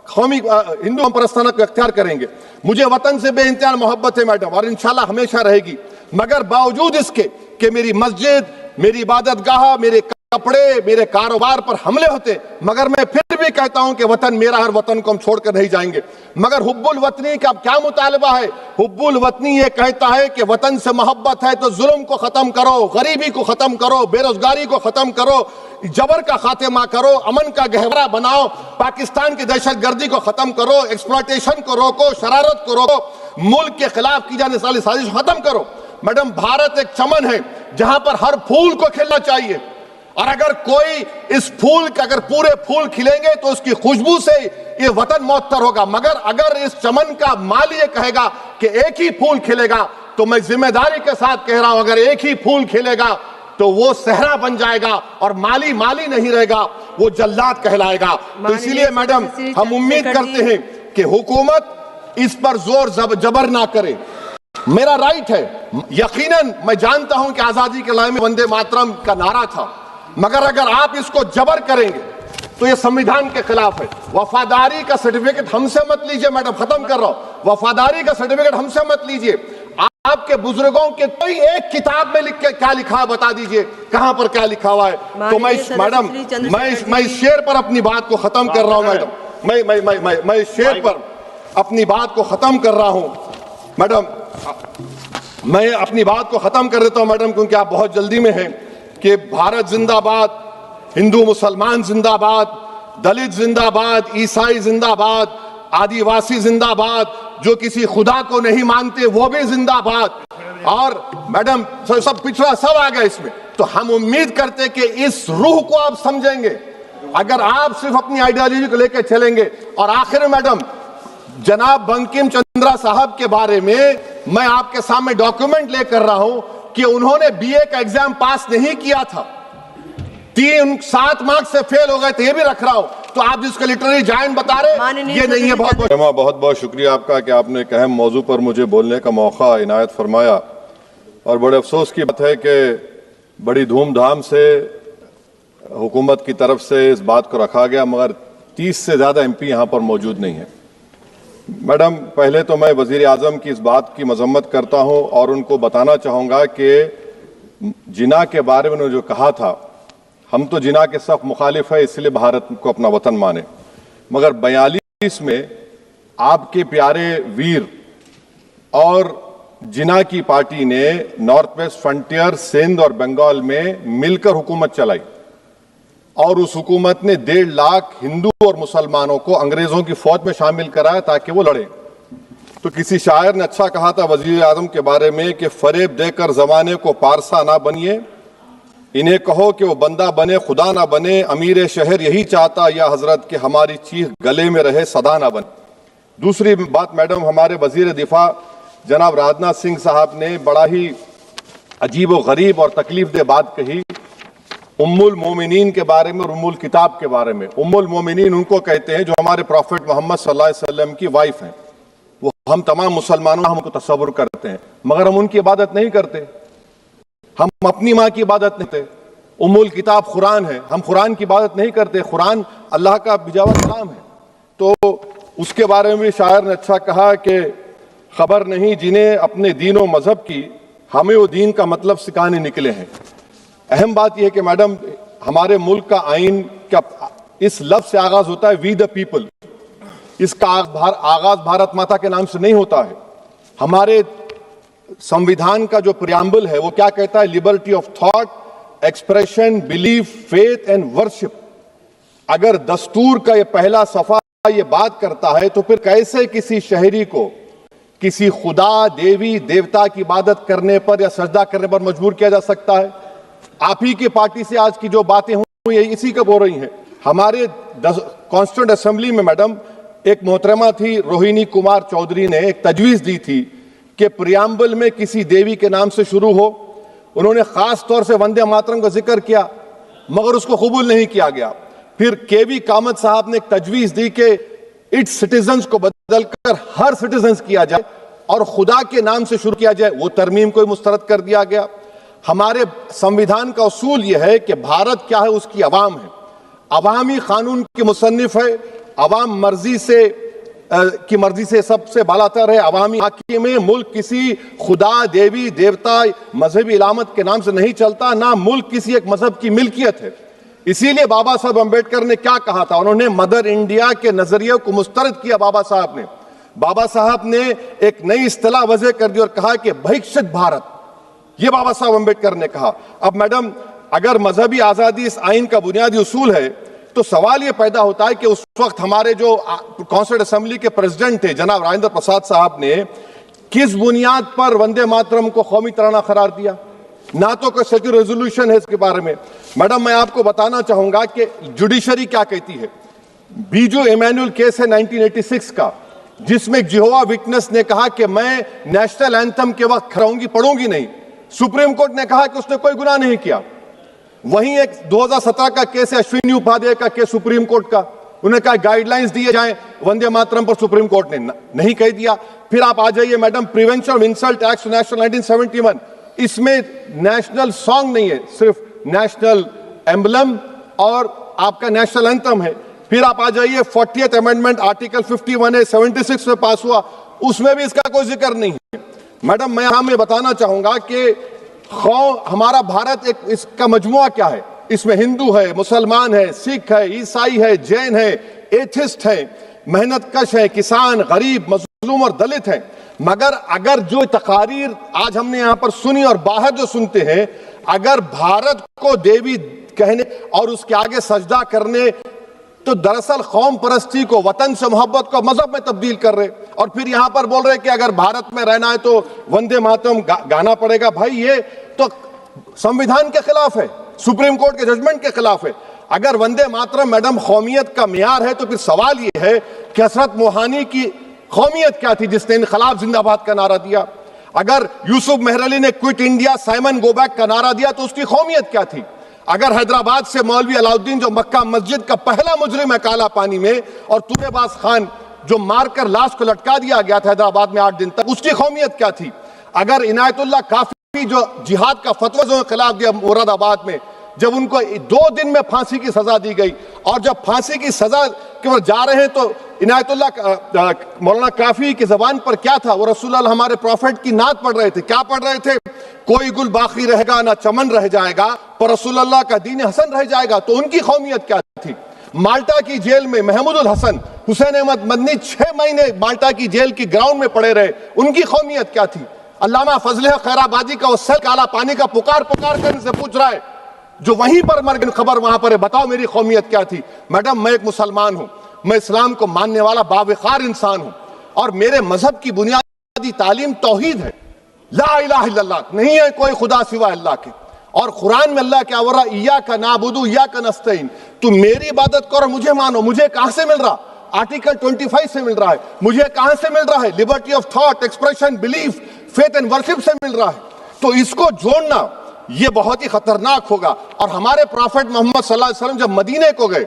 Speaker 1: कौमी हिंदू परस्ताना को अख्तियार करेंगे. मुझे वतन से बेइंतहा मोहब्बत है मैडम, और इंशाल्लाह हमेशा रहेगी. मगर बावजूद इसके कि मेरी मस्जिद, मेरी इबादतगाह, मेरे कपड़े, मेरे कारोबार पर हमले होते, मगर मैं फिर भी कहता हूं कि वतन मेरा, हर वतन को हम छोड़कर नहीं जाएंगे. मगर हुब्बुल वतनी का क्या मुतालबा है? हुब्बुल वतनी ये कहता है कि वतन से मोहब्बत है तो जुल्म को खत्म करो, गरीबी को खत्म करो, बेरोजगारी को खत्म करो, जबर का खात्मा करो, अमन का गहवरा बनाओ, पाकिस्तान की दहशतगर्दी को खत्म करो, एक्सप्लॉयटेशन को रोको, शरारत को रोको, मुल्क के खिलाफ की जाने वाली साजिश खत्म करो. मैडम भारत एक चमन है जहां पर हर फूल को खिलना चाहिए, और अगर कोई इस फूल के अगर पूरे फूल खिलेंगे तो उसकी खुशबू से ये वतन मुअत्तर होगा. मगर अगर इस चमन का माली ये कहेगा कि एक ही फूल खिलेगा, तो मैं जिम्मेदारी के साथ कह रहा हूं, अगर एक ही फूल खिलेगा तो वो सहरा बन जाएगा और माली नहीं रहेगा, वो जल्लाद कहलाएगा. तो इसीलिए मैडम हम उम्मीद करते हैं कि हुकूमत इस पर जोर जबर ना करे. मेरा राइट है, यकीनन मैं जानता हूं कि आजादी के लड़ाई में वंदे मातरम का नारा था, मगर अगर आप इसको जबर करेंगे तो ये संविधान के खिलाफ है. वफादारी का सर्टिफिकेट हमसे मत लीजिए मैडम, खत्म कर रहा हूं. वफादारी का सर्टिफिकेट हमसे मत लीजिए. आपके बुजुर्गों के कोई एक किताब में लिख के क्या लिखा है बता दीजिए, कहां पर क्या लिखा हुआ है. तो मैं मैडम मैं इस शेर पर अपनी बात को खत्म कर रहा हूं मैडम. मैं इस शेर पर अपनी बात को खत्म कर रहा हूं मैडम. मैं अपनी बात को खत्म कर देता हूं मैडम, क्योंकि आप बहुत जल्दी में हैं. कि भारत जिंदाबाद, हिंदू मुसलमान जिंदाबाद, दलित जिंदाबाद, ईसाई जिंदाबाद, आदिवासी जिंदाबाद, जो किसी खुदा को नहीं मानते वो भी जिंदाबाद, और मैडम सब पिछड़ा सब आ गया इसमें. तो हम उम्मीद करते कि इस रूह को आप समझेंगे अगर आप सिर्फ अपनी आइडियोलॉजी को लेकर चलेंगे. और आखिर में मैडम जनाब बंकिम चंद्रा साहब के बारे में मैं आपके सामने डॉक्यूमेंट लेकर रहा हूं कि उन्होंने बीए का एग्जाम पास नहीं किया था, 7 मार्क्स से फेल हो गए थे, ये भी रख रहा हूं. तो आप जिसको लिटरेरी जायंट बता रहे ये नहीं है. बहुत बहुत शुक्रिया आपका कि आपने एक अहम मौजू पर मुझे बोलने का मौका इनायत फरमाया. और बड़े अफसोस की बात है कि बड़ी धूमधाम से हुकूमत की तरफ से इस बात को रखा गया, मगर 30 से ज़्यादा एमपी यहाँ पर मौजूद नहीं है। मैडम, पहले तो मैं वज़ीर आज़म की इस बात की मजम्मत करता हूँ और उनको बताना चाहूँगा कि जिना के बारे में उन्होंने जो कहा था, हम तो जिना के सख्त मुखालिफ है, इसलिए भारत को अपना वतन माने, मगर 42 में आपके प्यारे वीर और जिना की पार्टी ने नॉर्थ वेस्ट फ्रंटियर, सिंध और बंगाल में मिलकर हुकूमत चलाई और उस हुकूमत ने 1.5 लाख हिंदू और मुसलमानों को अंग्रेजों की फौज में शामिल कराया ताकि वो लड़े। तो किसी शायर ने अच्छा कहा था वजीर आजम के बारे में कि फरेब देकर जमाने को पारसा ना बनिए, इन्हें कहो कि वो बंदा बने खुदा ना बने, अमीर शहर यही चाहता या हजरत कि हमारी चीख गले में रहे सदा ना बने। दूसरी बात मैडम, हमारे वजीर दिफा जनाब राजनाथ सिंह साहब ने बड़ा ही अजीब व गरीब और तकलीफ दे बात कही उम्मुल मोमिनीन के बारे में और उम्मुल किताब के बारे में। उम्मुल मोमिनीन उनको कहते हैं जो हमारे प्रॉफिट मोहम्मद सल्लल्लाहु अलैहि वसल्लम की वाइफ हैं। वो हम तमाम मुसलमानों हमको तसव्वुर करते हैं, मगर हम उनकी इबादत नहीं करते, हम अपनी माँ की इबादत नहीं करते। उम्मुल किताब कुरान है, हम कुरान की इबादत नहीं करते, कुरान अल्लाह का भिजावा कलाम है। तो उसके बारे में शायर ने अच्छा कहा कि खबर नहीं जिन्हें अपने दीन व मजहब की, हमें वो दीन का मतलब सिखाने निकले हैं। अहम बात यह है कि मैडम, हमारे मुल्क का आइन का इस लफ्ज से आगाज होता है वी द पीपल। इसका आगाज भारत माता के नाम से नहीं होता है। हमारे संविधान का जो प्रियम्बल है वो क्या कहता है? Liberty of thought, expression, belief, faith and worship. अगर दस्तूर का ये पहला सफा ये बात करता है तो फिर कैसे किसी शहरी को किसी खुदा, देवी, देवता की इबादत करने पर या सजदा करने पर मजबूर किया जा सकता है? आप ही की पार्टी से आज की जो बातें हुई इसी कब हो रही हैं। हमारे कॉन्स्टिट्यूंट असेंबली में मैडम एक मोहतरमा थी रोहिणी कुमार चौधरी ने एक तजवीज दी थी कि प्रियम्बल में किसी देवी के नाम से शुरू हो। उन्होंने खास तौर से वंदे मातरम का जिक्र किया, मगर उसको कबूल नहीं किया गया। फिर केवी कामत साहब ने एक तजवीज दी कि इट्स सिटीजन्स को बदलकर हर सिटीजन्स किया जाए और खुदा के नाम से शुरू किया जाए, वो तरमीम को मुस्तरद कर दिया गया। हमारे संविधान का उसूल यह है कि भारत क्या है, उसकी अवाम है, अवामी कानून की मुसन्निफ है, अवाम की मर्जी से सबसे बालातर है, अवामी हाकिम में मुल्क किसी खुदा, देवी, देवता, मजहबी इलामत के नाम से नहीं चलता, ना मुल्क किसी एक मजहब की मिल्कियत है। इसीलिए बाबा साहब अंबेडकर ने क्या कहा था, उन्होंने मदर इंडिया के नजरिए को मुस्तरद किया। बाबा साहब ने एक नई इस्तिलाह वजह कर दी और कहा कि भैक्षित भारत, ये बाबा साहब अंबेडकर ने कहा। अब मैडम, अगर मजहबी आजादी इस आइन का बुनियादी उसूल है तो सवाल यह पैदा होता है कि उस वक्त हमारे जो कॉन्स्टिट्यूंट असेंबली के प्रेसिडेंट थे जनाब राजेंद्र प्रसाद साहब ने किस बुनियाद पर वंदे मातरम को कौमी तराना करार दिया? ना तो कोई सेक्युलर रेजोल्यूशन है इसके बारे में। मैडम, मैं आपको बताना चाहूंगा कि जुडिशरी क्या कहती है। बीजू इमैनुअल केस है 1986 का, जिसमें जिहोवा विटनेस ने कहा कि मैं नेशनल एंथम के वक्त खड़ाऊंगी, पढ़ूंगी नहीं। सुप्रीम कोर्ट ने कहा कि उसने कोई गुनाह नहीं किया। वहीं एक 2017 का केस है अश्विनी उपाध्याय का केस सुप्रीम कोर्ट का, उन्होंने कहा गाइडलाइंस दिए जाएं वंदे मातरम पर, सुप्रीम कोर्ट ने नहीं कह दिया। फिर आप आ जाइए madam, prevention of insult act national 1971, इसमें नेशनल सॉन्ग नहीं है, सिर्फ नेशनल एम्बलम और आपका नेशनल एंथम है। फिर आप आ जाइए 40th अमेंडमेंट आर्टिकल 51 है 76 में पास हुआ, उसमें भी इसका कोई जिक्र नहीं है। मैडम, मैं यहां में बताना चाहूंगा कि हमारा भारत एक इसका मजमुआ क्या है, इसमें हिंदू है, मुसलमान है, सिख है, ईसाई है, जैन है, एथिस्ट है, मेहनतकश है, किसान, गरीब, मजलूम और दलित है। मगर अगर जो तकारीर आज हमने यहां पर सुनी और बाहर जो सुनते हैं, अगर भारत को देवी कहने और उसके आगे सजदा करने, तो दरअसल कौम परस्ती को, वतन से मोहब्बत को मजहब में तब्दील कर रहे और फिर यहां पर बोल रहे कि अगर भारत में रहना है तो वंदे मातरम गाना पड़ेगा। भाई, ये तो संविधान के खिलाफ है, सुप्रीम कोर्ट के जजमेंट के खिलाफ है। अगर वंदे मातरम मैडम कौमियत का मियार है तो फिर सवाल यह है कि हजरत मोहानी की कौमियत क्या थी जिसने इनकलाब जिंदाबाद का नारा दिया? अगर यूसुफ मेहरली ने quit India Simon go back का नारा दिया तो उसकी कौमियत क्या थी? अगर हैदराबाद से मौलवी अलाउद्दीन जो मक्का मस्जिद का पहला मुजरिम है काला पानी में, और तुरेबाज खान जो मारकर लाश को लटका दिया गया था हैदराबाद में 8 दिन तक, उसकी कौमियत क्या थी? अगर इनायतुल्लाह काफी जो जिहाद का फतवा जो खिलाफ दिया मुरादाबाद में, जब उनको 2 दिन में फांसी की सजा दी गई, और जब फांसी की सजा के ओर जा रहे हैं तो इनायतुल्लाह मौलाना काफी की जबान पर क्या था? वो रसूलुल्लाह हमारे प्रॉफिट की नात पढ़ रहे थे। क्या पढ़ रहे थे? कोई गुल बाकी रहेगा ना चमन रह जाएगा, पर रसूलुल्लाह का दीन हसन रह जाएगा। तो उनकी कौमियत क्या थी? माल्टा की जेल में महमूदुल हसन, हुसैन अहमद मदनी 6 महीने माल्टा की जेल की ग्राउंड में पड़े रहे, उनकी कौमियत क्या थी? अल्लामा फजल खैराबादी का वो सर काला पानी का पुकार पुकार कर इनसे पूछ रहा है, जो वहीं पर मर गए, खबर वहां पर है, बताओ मेरी कौमियत क्या थी? मैडम, मैं एक मुसलमान हूं, मैं इस्लाम को मानने वाला बावकार इंसान हूं, और मेरे मजहब की बुनियादी तालीम तौहीद है, ला इलाहा इल्लल्लाह, नहीं है कोई खुदा सिवा अल्लाह के। और कुरान में अल्लाह क्या बोल रहा? इय्याका नाबुदु इय्याका नस्तईन, तुम मेरी इबादत करो, मुझे मानो। मुझे कहां से मिल रहा? आर्टिकल 25 से मिल रहा है। मुझे कहां से मिल रहा है? Liberty of thought, expression, belief, faith and worship से मिल रहा है। तो इसको जोड़ना यह बहुत ही खतरनाक होगा। और हमारे प्रॉफिट मोहम्मद सल्लल्लाहु अलैहि वसल्लम जब मदीने को गए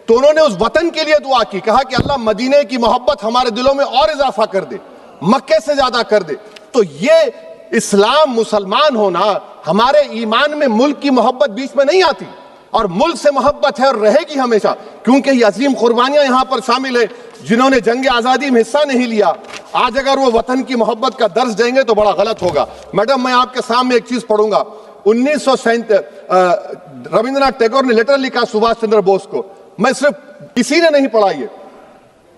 Speaker 1: तो उन्होंने उस वतन के लिए दुआ की, कहा कि अल्लाह मदीने की मोहब्बत हमारे दिलों में और इजाफा कर दे, मक्के से ज्यादा कर दे। तो ये इस्लाम, मुसलमान होना, हमारे ईमान में मुल्क की मोहब्बत बीच में नहीं आती, और मुल्क से मोहब्बत है और रहेगी हमेशा, क्योंकि ये अजीम कुर्बानियां यहां पर शामिल है जिन्होंने जंग आजादी में हिस्सा नहीं लिया। आज अगर वो वतन की मोहब्बत का दर्ज देंगे तो बड़ा गलत होगा। मैडम, मैं आपके सामने एक चीज पढ़ूंगा। 1937 रविंद्रनाथ टैगोर ने लेटर लिखा सुभाष चंद्र बोस को। मैं सिर्फ किसी ने नहीं पढ़ा, ये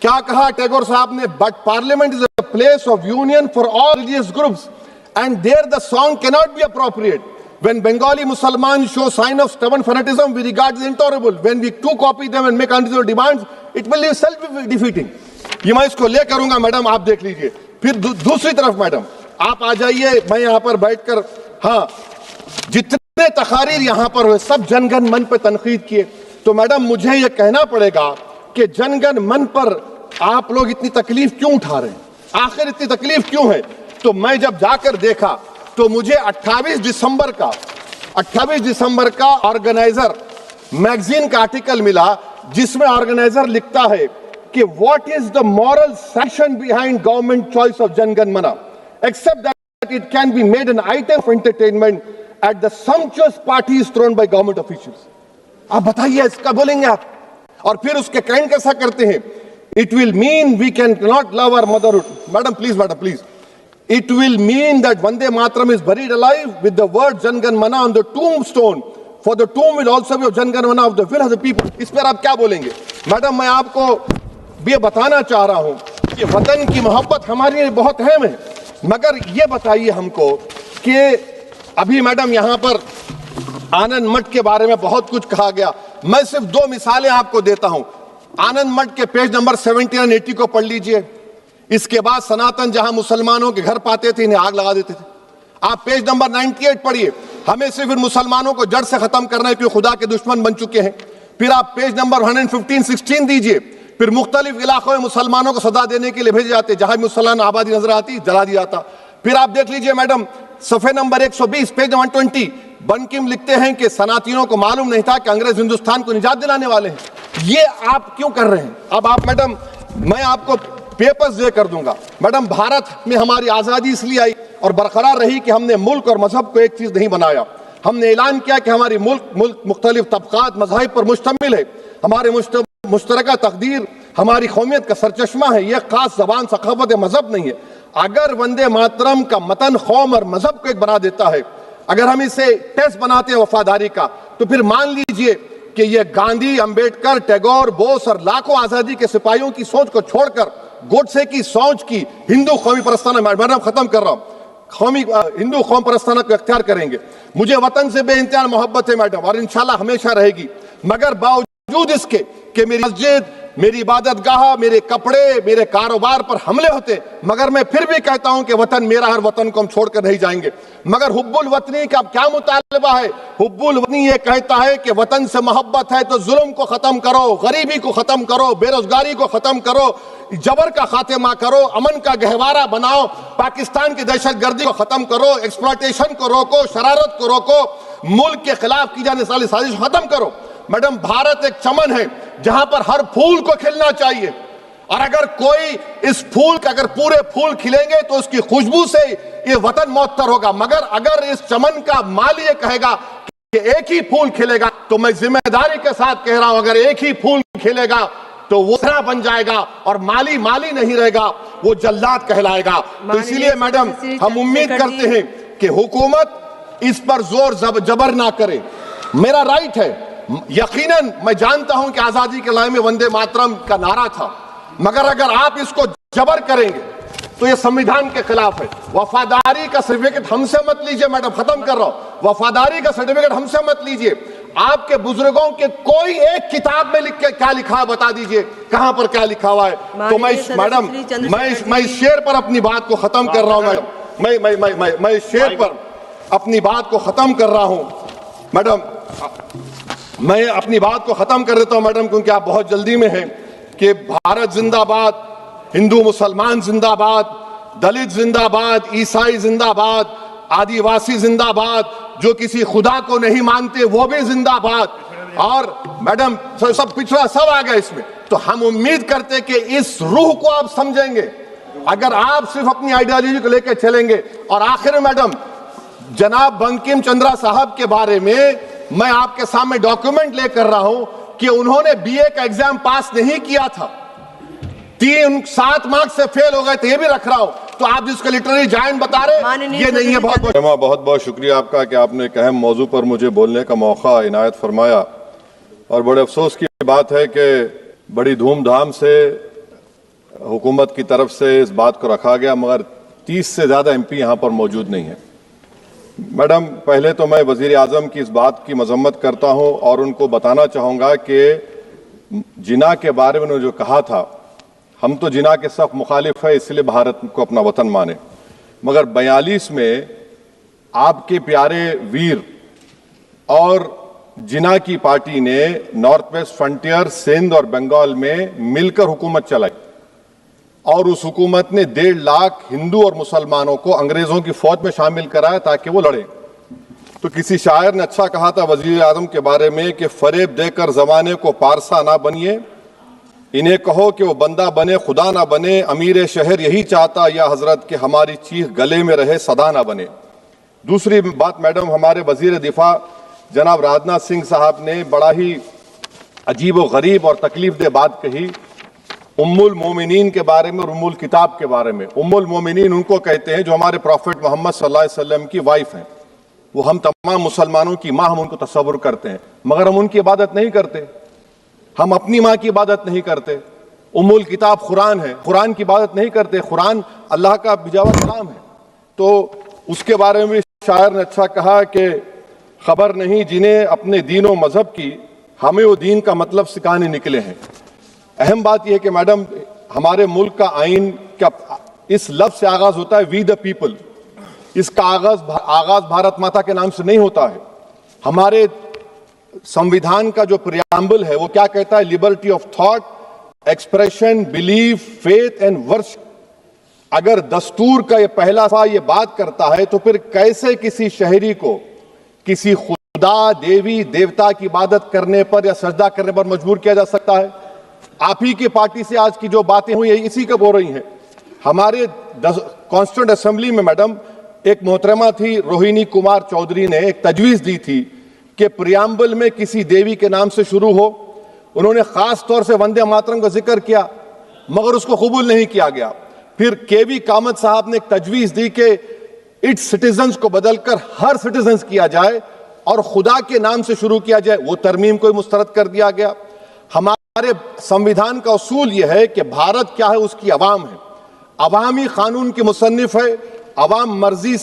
Speaker 1: क्या कहा टैगोर साहब ने? But parliament is a place of union for all religious groups and there the song cannot be appropriate. When Bengali Muslims show sign of stubborn fanatism, we regard as intolerable. When we too copy them and make unreasonable demands, it will be self-defeating. ये मैं इसको ले करूंगा madam, आप देख लीजिए। फिर दूसरी तरफ मैडम आप आ जाइए, मैं यहाँ पर बैठकर, हाँ, जितने तकारीर यहाँ पर हुए सब जनगण मन पर तनकीद किए। तो मैडम मुझे ये कहना पड़ेगा कि जनगण मन पर आप लोग इतनी तकलीफ क्यों उठा रहे हैं? आखिर इतनी तकलीफ क्यों है? तो मैं जब जाकर देखा तो मुझे 28 दिसंबर का ऑर्गेनाइजर मैगजीन का आर्टिकल मिला, जिसमें ऑर्गेनाइजर लिखता है कि what is the moral sanction behind government choice of Jana Gana Mana, except that it can be made an item of entertainment at the sumptuous parties thrown by government officials. आप बताइए, इसका बोलेंगे आप? और फिर उसके काइंड कैसा करते हैं? It will mean we can not love our motherhood. Madam please, it will mean that Vande Mataram is buried alive with the word Jan Gan Mana on the tombstone, for the tomb will also be of Jan Gan Mana of the will of the people. इस पर आप क्या बोलेंगे? Madam, मैं आपको ये बताना चाह रहा हूं कि वतन की मोहब्बत हमारे लिए बहुत अहम है, मगर ये बताइए हमको कि अभी मैडम यहाँ पर आनंद मठ के बारे में बहुत कुछ कहा गया। मैं सिर्फ 2 मिसालें आपको देता हूं। आनंद मठ के पेज नंबर 70 और 80 को पढ़ लीजिए। इसके बाद सनातन जहां मुसलमानों के घर पाते थे, इन्हें आग लगा देते थे। आप पेज नंबर 98 पढ़िए। हमें सिर्फ इन मुसलमानों को जड़ से खत्म करना है क्योंकि खुदा के दुश्मन बन चुके हैं। फिर आप पेज नंबर 115-16 दीजिए। फिर मुख्तलिफ इलाकों में मुसलमानों को सदा देने के लिए भेजे जाते, जहां मुसलमान आबादी नजर आती जला दिया जाता। फिर आप देख लीजिए मैडम, सफे नंबर 120 पेज 120, बंकिम लिखते हैं कि सनातियों को मालूम नहीं था कि अंग्रेज हिंदुस्तान को निजात दिलाने वाले हैं। ये आप क्यों कर रहे हैं? अब आप मैडम, मैं आपको पेपर्स दे कर दूंगा। मैडम, भारत में हमारी आजादी इसलिए आई और बरकरार रही कि हमने मुल्क और मजहब को एक चीज नहीं बनाया। हमने ऐलान किया कि हमारी मुल्क मुख्तलिफ तबकात मज़ाहिब पर मुश्तमिल है। हमारे मुश्तरका तकदीर हमारी कौमियत का सरचश्मा है। यह खास जबान, सखावत, मजहब नहीं है। अगर वंदे मातरम का मतन कौम और मजहब को एक बना देता है, अगर हम इसे टेस्ट बनाते हैं वफादारी का, तो फिर मान लीजिए कि यह गांधी, अंबेडकर, टैगोर, बोस और लाखों आजादी के सिपाहियों की सोच को छोड़कर गोडसे की सोच की हिंदू कौमी परस्ताना, मैडम खत्म कर रहा हूं, कौमी हिंदू कौम परस्ताना को इख्तियार करेंगे। मुझे वतन से बेइंतहा मोहब्बत है मैडम, और इंशाल्लाह हमेशा रहेगी। मगर बावजूद इसके कि मेरी मस्जिद, मेरी इबादत गाह, मेरे कपड़े, मेरे कारोबार पर हमले होते, मगर मैं फिर भी कहता हूं कि वतन मेरा, हर वतन को हम छोड़कर नहीं जाएंगे। मगर हुब्बुल वतनी का क्या मुतालबा है? हुब्बुल वतनी ये कहता है कि वतन से मोहब्बत है तो जुल्म को खत्म करो, गरीबी को खत्म करो, बेरोजगारी को खत्म करो, जबर का खात्मा करो, अमन का गहवारा बनाओ, पाकिस्तान की दहशतगर्दी को खत्म करो, एक्सप्लॉयटेशन को रोको, शरारत को रोको, मुल्क के खिलाफ की जाने वाली साजिश खत्म करो। मैडम, भारत एक चमन है जहां पर हर फूल को खिलना चाहिए, और अगर कोई इस फूल का, अगर पूरे फूल खिलेंगे तो उसकी खुशबू से ये वतन मौतर होगा। मगर अगर इस चमन का माली ये कहेगा कि एक ही फूल खिलेगा, तो मैं जिम्मेदारी के साथ कह रहा हूं, अगर एक ही फूल खिलेगा तो वो दूसरा बन जाएगा और माली माली नहीं रहेगा, वो जल्लाद कहलाएगा। तो इसीलिए मैडम हम उम्मीद करते हैं कि हुकूमत इस पर जोर जबर ना करे। मेरा राइट है, यकीनन मैं जानता हूं कि आजादी के लड़ाई में वंदे मातरम का नारा था, मगर अगर आप इसको जबर करेंगे तो ये संविधान के खिलाफ है। वफादारी का सर्टिफिकेट हमसे मत लीजिए मैडम, खत्म कर रहा हूं। वफादारी का सर्टिफिकेट हमसे मत लीजिए। आपके बुजुर्गों के कोई एक किताब में लिख के क्या लिखा है बता दीजिए, कहां पर क्या लिखा हुआ है। तो मैं मैडम मैं इस शेर पर अपनी बात को खत्म कर रहा हूं मैडम, मैं इस शेर पर अपनी बात को खत्म कर रहा हूं मैडम, मैं अपनी बात को खत्म कर देता हूं मैडम, क्योंकि आप बहुत जल्दी में हैं। कि भारत जिंदाबाद, हिंदू मुसलमान जिंदाबाद, दलित जिंदाबाद, ईसाई जिंदाबाद, आदिवासी जिंदाबाद, जो किसी खुदा को नहीं मानते वो भी जिंदाबाद, और मैडम सब पिछड़ा सब आ गया इसमें। तो हम उम्मीद करते कि इस रूह को आप समझेंगे अगर आप सिर्फ अपनी आइडियोलॉजी को लेकर चलेंगे। और आखिर में मैडम, जनाब बंकिम चंद्रा साहब के बारे में मैं आपके सामने डॉक्यूमेंट लेकर रहा हूं कि उन्होंने बीए का एग्जाम पास नहीं किया था, 7 मार्क्स से फेल हो गए थे, ये भी रख रहा हूं। तो आप जिसको लिटरेरी जायंट बता रहे ये नहीं है। बहुत बहुत शुक्रिया आपका कि आपने एक अहम मौजू पर मुझे बोलने का मौका इनायत फरमाया। और बड़े अफसोस की बात है कि बड़ी धूमधाम से हुकूमत की तरफ से इस बात को रखा गया, मगर 30 से ज्यादा एमपी यहां पर मौजूद नहीं है। मैडम, पहले तो मैं वजीर आजम की इस बात की मजम्मत करता हूं और उनको बताना चाहूंगा कि जिना के बारे में उन्होंने जो कहा था, हम तो जिना के सख्त मुखालिफ है, इसलिए भारत को अपना वतन माने, मगर 42 में आपके प्यारे वीर और जिना की पार्टी ने नॉर्थ वेस्ट फ्रंटियर, सिंध और बंगाल में मिलकर हुकूमत चलाई और उस हुकूमत ने 1.5 लाख हिंदू और मुसलमानों को अंग्रेजों की फौज में शामिल कराया ताकि वो लड़े। तो किसी शायर ने अच्छा कहा था वजीर आजम के बारे में कि फरेब देकर जमाने को पारसा ना बनिए, इन्हें कहो कि वो बंदा बने खुदा ना बने, अमीर शहर यही चाहता या हजरत कि हमारी चीख गले में रहे सदा ना बने। दूसरी बात मैडम, हमारे वजीर दिफा जनाब राजनाथ सिंह साहब ने बड़ा ही अजीब व गरीब और तकलीफ दे बात कही उम्मुल मोमिनीन के बारे में और उम्मुल किताब के बारे में। उम्मुल मोमिनीन उनको कहते हैं जो हमारे प्रॉफिट मोहम्मद सल्लल्लाहु अलैहि वसल्लम की वाइफ हैं, वो हम तमाम मुसलमानों की माँ हम उनको तस्वुर करते हैं, मगर हम उनकी इबादत नहीं करते, हम अपनी माँ की इबादत नहीं करते। उम्मुल किताब कुरान है, कुरान की इबादत नहीं करते, कुरान अल्लाह का भिजावा कलाम है। तो उसके बारे में शायर ने अच्छा कहा कि खबर नहीं जिन्हें अपने दीन और मजहब की, हमें वो दीन का मतलब सिखाने निकले हैं। अहम बात यह है कि मैडम, हमारे मुल्क का आइन क्या इस लफ्ज से आगाज होता है, वी द पीपल। इसका आगाज भारत माता के नाम से नहीं होता है। हमारे संविधान का जो प्रियम्बल है वो क्या कहता है, liberty of thought, expression, belief, faith and worship. अगर दस्तूर का ये पहला सा ये बात करता है तो फिर कैसे किसी शहरी को किसी खुदा, देवी, देवता की इबादत करने पर या सजदा करने पर मजबूर किया जा सकता है? आप ही की पार्टी से आज की जो बातें हुई इसी कब हो रही हैं। हमारे कॉन्स्टिट्यूंट असेंबली में मैडम एक मोहतरमा थी रोहिणी कुमार चौधरी ने एक तजवीज दी थी कि प्रियम्बल में किसी देवी के नाम से शुरू हो। उन्होंने खास तौर से वंदे मातरम का जिक्र किया, मगर उसको कबूल नहीं किया गया। फिर केवी कामत साहब ने एक तजवीज दी कि इट्स सिटीजन्स को बदलकर हर सिटीजन्स किया जाए और खुदा के नाम से शुरू किया जाए, वो तरमीम को मुस्तरद कर दिया गया। हमारे संविधान का उसूल यह है कि भारत क्या है, उसकी अवाम है, अवामी कानून की मुसन्निफ है, अवाम मर्जी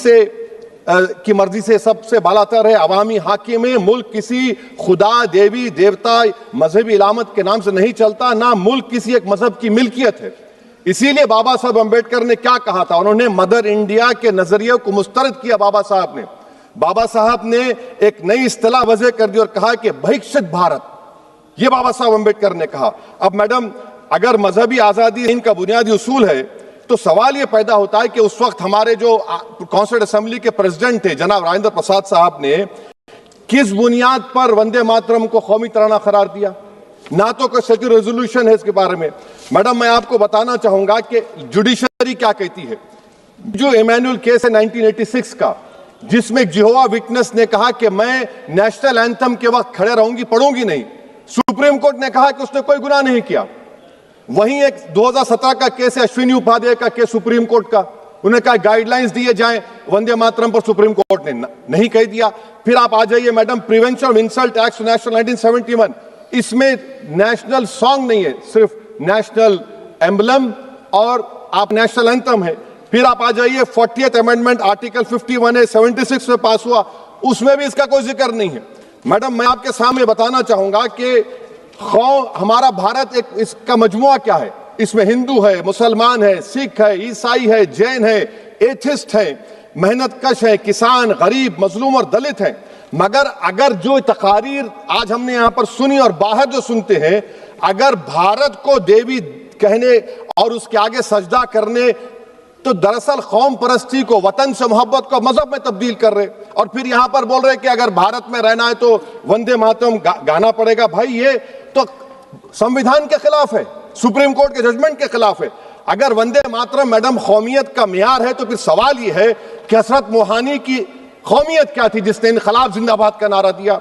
Speaker 1: से सबसे बालातर है, अवामी हाकिम है। मुल्क किसी खुदा, देवी, देवता, मजहबी इलामत के नाम से नहीं चलता, ना मुल्क किसी एक मजहब की मिल्कियत है। इसीलिए बाबा साहब अंबेडकर ने क्या कहा था, उन्होंने मदर इंडिया के नजरिए को मुस्तरद किया। बाबा साहब ने एक नई इस्तिलाह वजह कर दी और कहा कि भिक्षित भारत, यह बाबा साहब अंबेडकर ने कहा। अब मैडम, अगर मजहबी आजादी इनका बुनियादी उसूल है तो सवाल यह पैदा होता है कि उस वक्त हमारे जो कॉन्स्टिट्यूंट असेंबली के प्रेसिडेंट थे जनाब राजेंद्र प्रसाद साहब ने किस बुनियाद पर वंदे मातरम को कौमी तराना करार दिया? ना तो कोई सेक्यूलर रेजोल्यूशन है इसके बारे में। मैडम, मैं आपको बताना चाहूंगा कि जुडिशरी क्या कहती है। जो इमैनुअल केस है 1986 का, जिसमें जिहोवा विटनेस ने कहा कि मैं नेशनल एंथम के वक्त खड़े रहूंगी, पढ़ूंगी नहीं। सुप्रीम कोर्ट ने कहा कि उसने कोई गुनाह नहीं किया। वहीं एक 2017 का केस है अश्विनी उपाध्याय का केस सुप्रीम कोर्ट का, उन्होंने कहा गाइडलाइंस दिए जाएं वंदे मातरम पर, सुप्रीम कोर्ट ने नहीं कह दिया। फिर आप आ जाइए madam, prevention of insult act national 1971, इसमें नेशनल सॉन्ग नहीं है, सिर्फ नेशनल एम्बलम और आप नेशनल एंथम है। फिर आप आ जाइए 40th अमेंडमेंट आर्टिकल 51 है, 76 में पास हुआ, उसमें भी इसका कोई जिक्र नहीं है। मैडम मैं आपके सामने बताना चाहूंगा कि हमारा भारत एक इसका मजमुआ क्या है, इसमें हिंदू है, मुसलमान है, सिख है, ईसाई है, जैन है, एथिस्ट है, मेहनतकश है, किसान, गरीब, मजलूम और दलित है। मगर अगर जो तकारीर आज हमने यहां पर सुनी और बाहर जो सुनते हैं, अगर भारत को देवी कहने और उसके आगे सजदा करने, तो दरअसल कौम परस्ती को, वतन से मोहब्बत को मजहब में तब्दील कर रहे, और फिर यहां पर बोल रहे कि अगर भारत में रहना है तो वंदे मातरम गाना पड़ेगा। भाई ये तो संविधान के खिलाफ है, सुप्रीम कोर्ट के जजमेंट के खिलाफ है। अगर वंदे मातरम मैडम कौमियत का मियार है, तो फिर सवाल यह है कि हजरत मोहानी की कौमियत क्या थी जिसने इनकलाब जिंदाबाद का नारा दिया?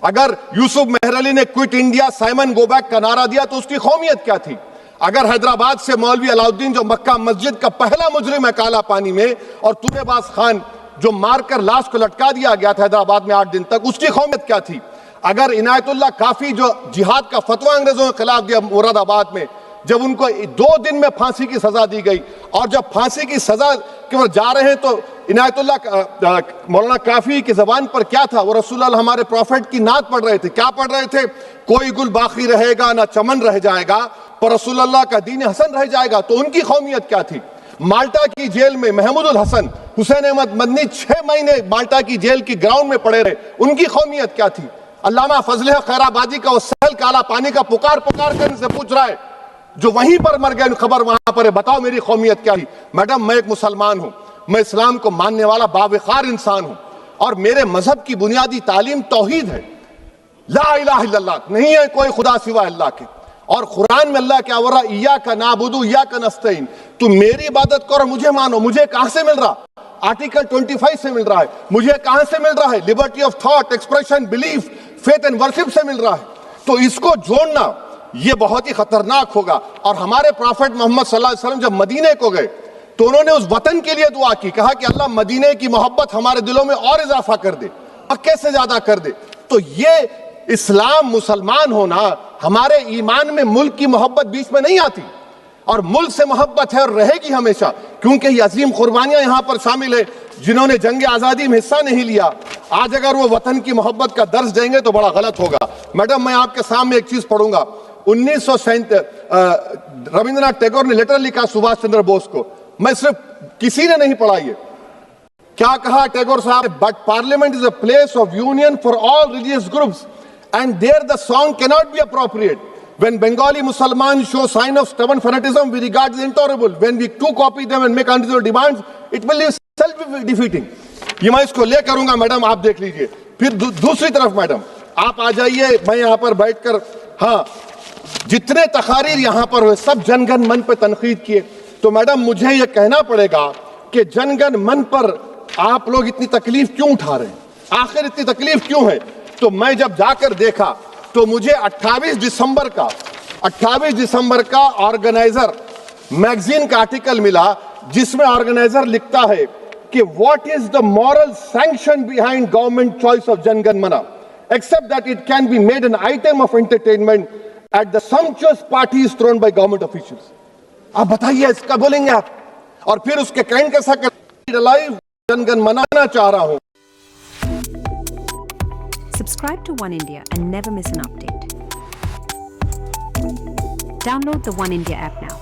Speaker 1: अगर यूसुफ मेहर अली ने quit India Simon go back का नारा दिया, तो उसकी कौमियत क्या थी? अगर हैदराबाद से मौलवी अलाउद्दीन जो मक्का मस्जिद का पहला मुजरिम है काला पानी में, और तुरेबाज खान जो मारकर लाश को लटका दिया गया था हैदराबाद में 8 दिन तक, उसकी कौमियत क्या थी? अगर इनायतुल्लाह काफी जो जिहाद का फतवा अंग्रेजों के खिलाफ दिया मुरादाबाद में, जब उनको 2 दिन में फांसी की सजा दी गई, और जब फांसी की सजा के ओर जा रहे हैं तो इनायतुल्लाह मौलाना काफी की जबान पर क्या था? वो रसूलुल्लाह हमारे प्रॉफिट की नात पढ़ रहे थे। क्या पढ़ रहे थे? कोई गुल बाकी रहेगा ना चमन रह जाएगा, पर रसूलुल्लाह का दीन हसन रह जाएगा। तो उनकी कौमियत क्या थी? माल्टा की जेल में महमूदुल हसन, हुसैन अहमद मदनी 6 महीने माल्टा की जेल की ग्राउंड में पड़े रहे, उनकी कौमियत क्या थी? अल्लामा फजले खैराबादी का वो सहल काला पानी का पुकार पुकार कर इनसे पूछ रहा है, जो वहीं पर मर गए, खबर वहां पर है, बताओ मेरी कौमियत क्या थी? मैडम मैं एक मुसलमान हूं, मैं इस्लाम को मानने वाला बावकार इंसान हूं, और मेरे मजहब की बुनियादी तालीम तौहीद है, ला इलाहा इल्लल्लाह, नहीं है कोई खुदा सिवा अल्लाह के। और कुरान में अल्लाह क्या बोल रहा? इय्याका नाबुदु इय्याका नस्तईन, तुम मेरी इबादत करो, मुझे मानो। मुझे कहां से मिल रहा? आर्टिकल 25 से मिल रहा है। मुझे कहां से मिल रहा है? Liberty of thought, expression, belief, faith and worship से मिल रहा है। तो इसको जोड़ना यह बहुत ही खतरनाक होगा। और हमारे प्रॉफेट मोहम्मद सल्लल्लाहु अलैहि वसल्लम जब मदीने को गए, तो उन्होंने उस वतन के लिए दुआ की, कहा कि अल्लाह मदीने की मोहब्बत हमारे दिलों में और इजाफा कर दे, मक्के से ज्यादा कर दे। तो ये इस्लाम, मुसलमान होना, हमारे ईमान में मुल्क की मोहब्बत बीच में नहीं आती, और मुल्क से मोहब्बत है और रहेगी हमेशा, क्योंकि ये अजीम कुर्बानियां यहां पर शामिल है जिन्होंने जंग आजादी में हिस्सा नहीं लिया। आज अगर वो वतन की मोहब्बत का दर्ज देंगे तो बड़ा गलत होगा। मैडम मैं आपके सामने एक चीज पढ़ूंगा। 1937 रविंद्रनाथ टैगोर ने लेटर लिखा सुभाष चंद्र बोस को, मैं सिर्फ किसी ने नहीं पढ़ा ये। क्या कहा टैगोर साहब? But parliament is a place of union for all religious groups and there the song cannot be appropriate. When Bengali Muslims show sign of stubborn fanaticism, we regard it intolerable. When we too copy them and make unreasonable demands, it will be self-defeating. ये मैं इसको ले करूंगा madam, आप देख लीजिए। फिर दूसरी तरफ मैडम आप आ जाइए, मैं यहां पर बैठकर, हाँ जितने तकारीर यहां पर हुए सब जनगण मन पर तनकीद किए। तो मैडम मुझे ये कहना पड़ेगा कि जनगण मन पर आप लोग इतनी तकलीफ क्यों उठा रहे हैं? आखिर इतनी तकलीफ क्यों है? तो मैं जब जाकर देखा तो मुझे 28 दिसंबर का ऑर्गेनाइजर मैगजीन का आर्टिकल मिला, जिसमें ऑर्गेनाइजर लिखता है कि what is the moral sanction behind government choice of Jana Gana Mana, except that it can be made an item of entertainment at the sumptuous parties thrown by government officials. आप बताइए इसका बोलेंगे आप? और फिर उसके काइंड कैसा कर लाइव जनगण मनाना चाह रहा हूं।
Speaker 2: Subscribe to One India and never miss an update. Download the One India app now.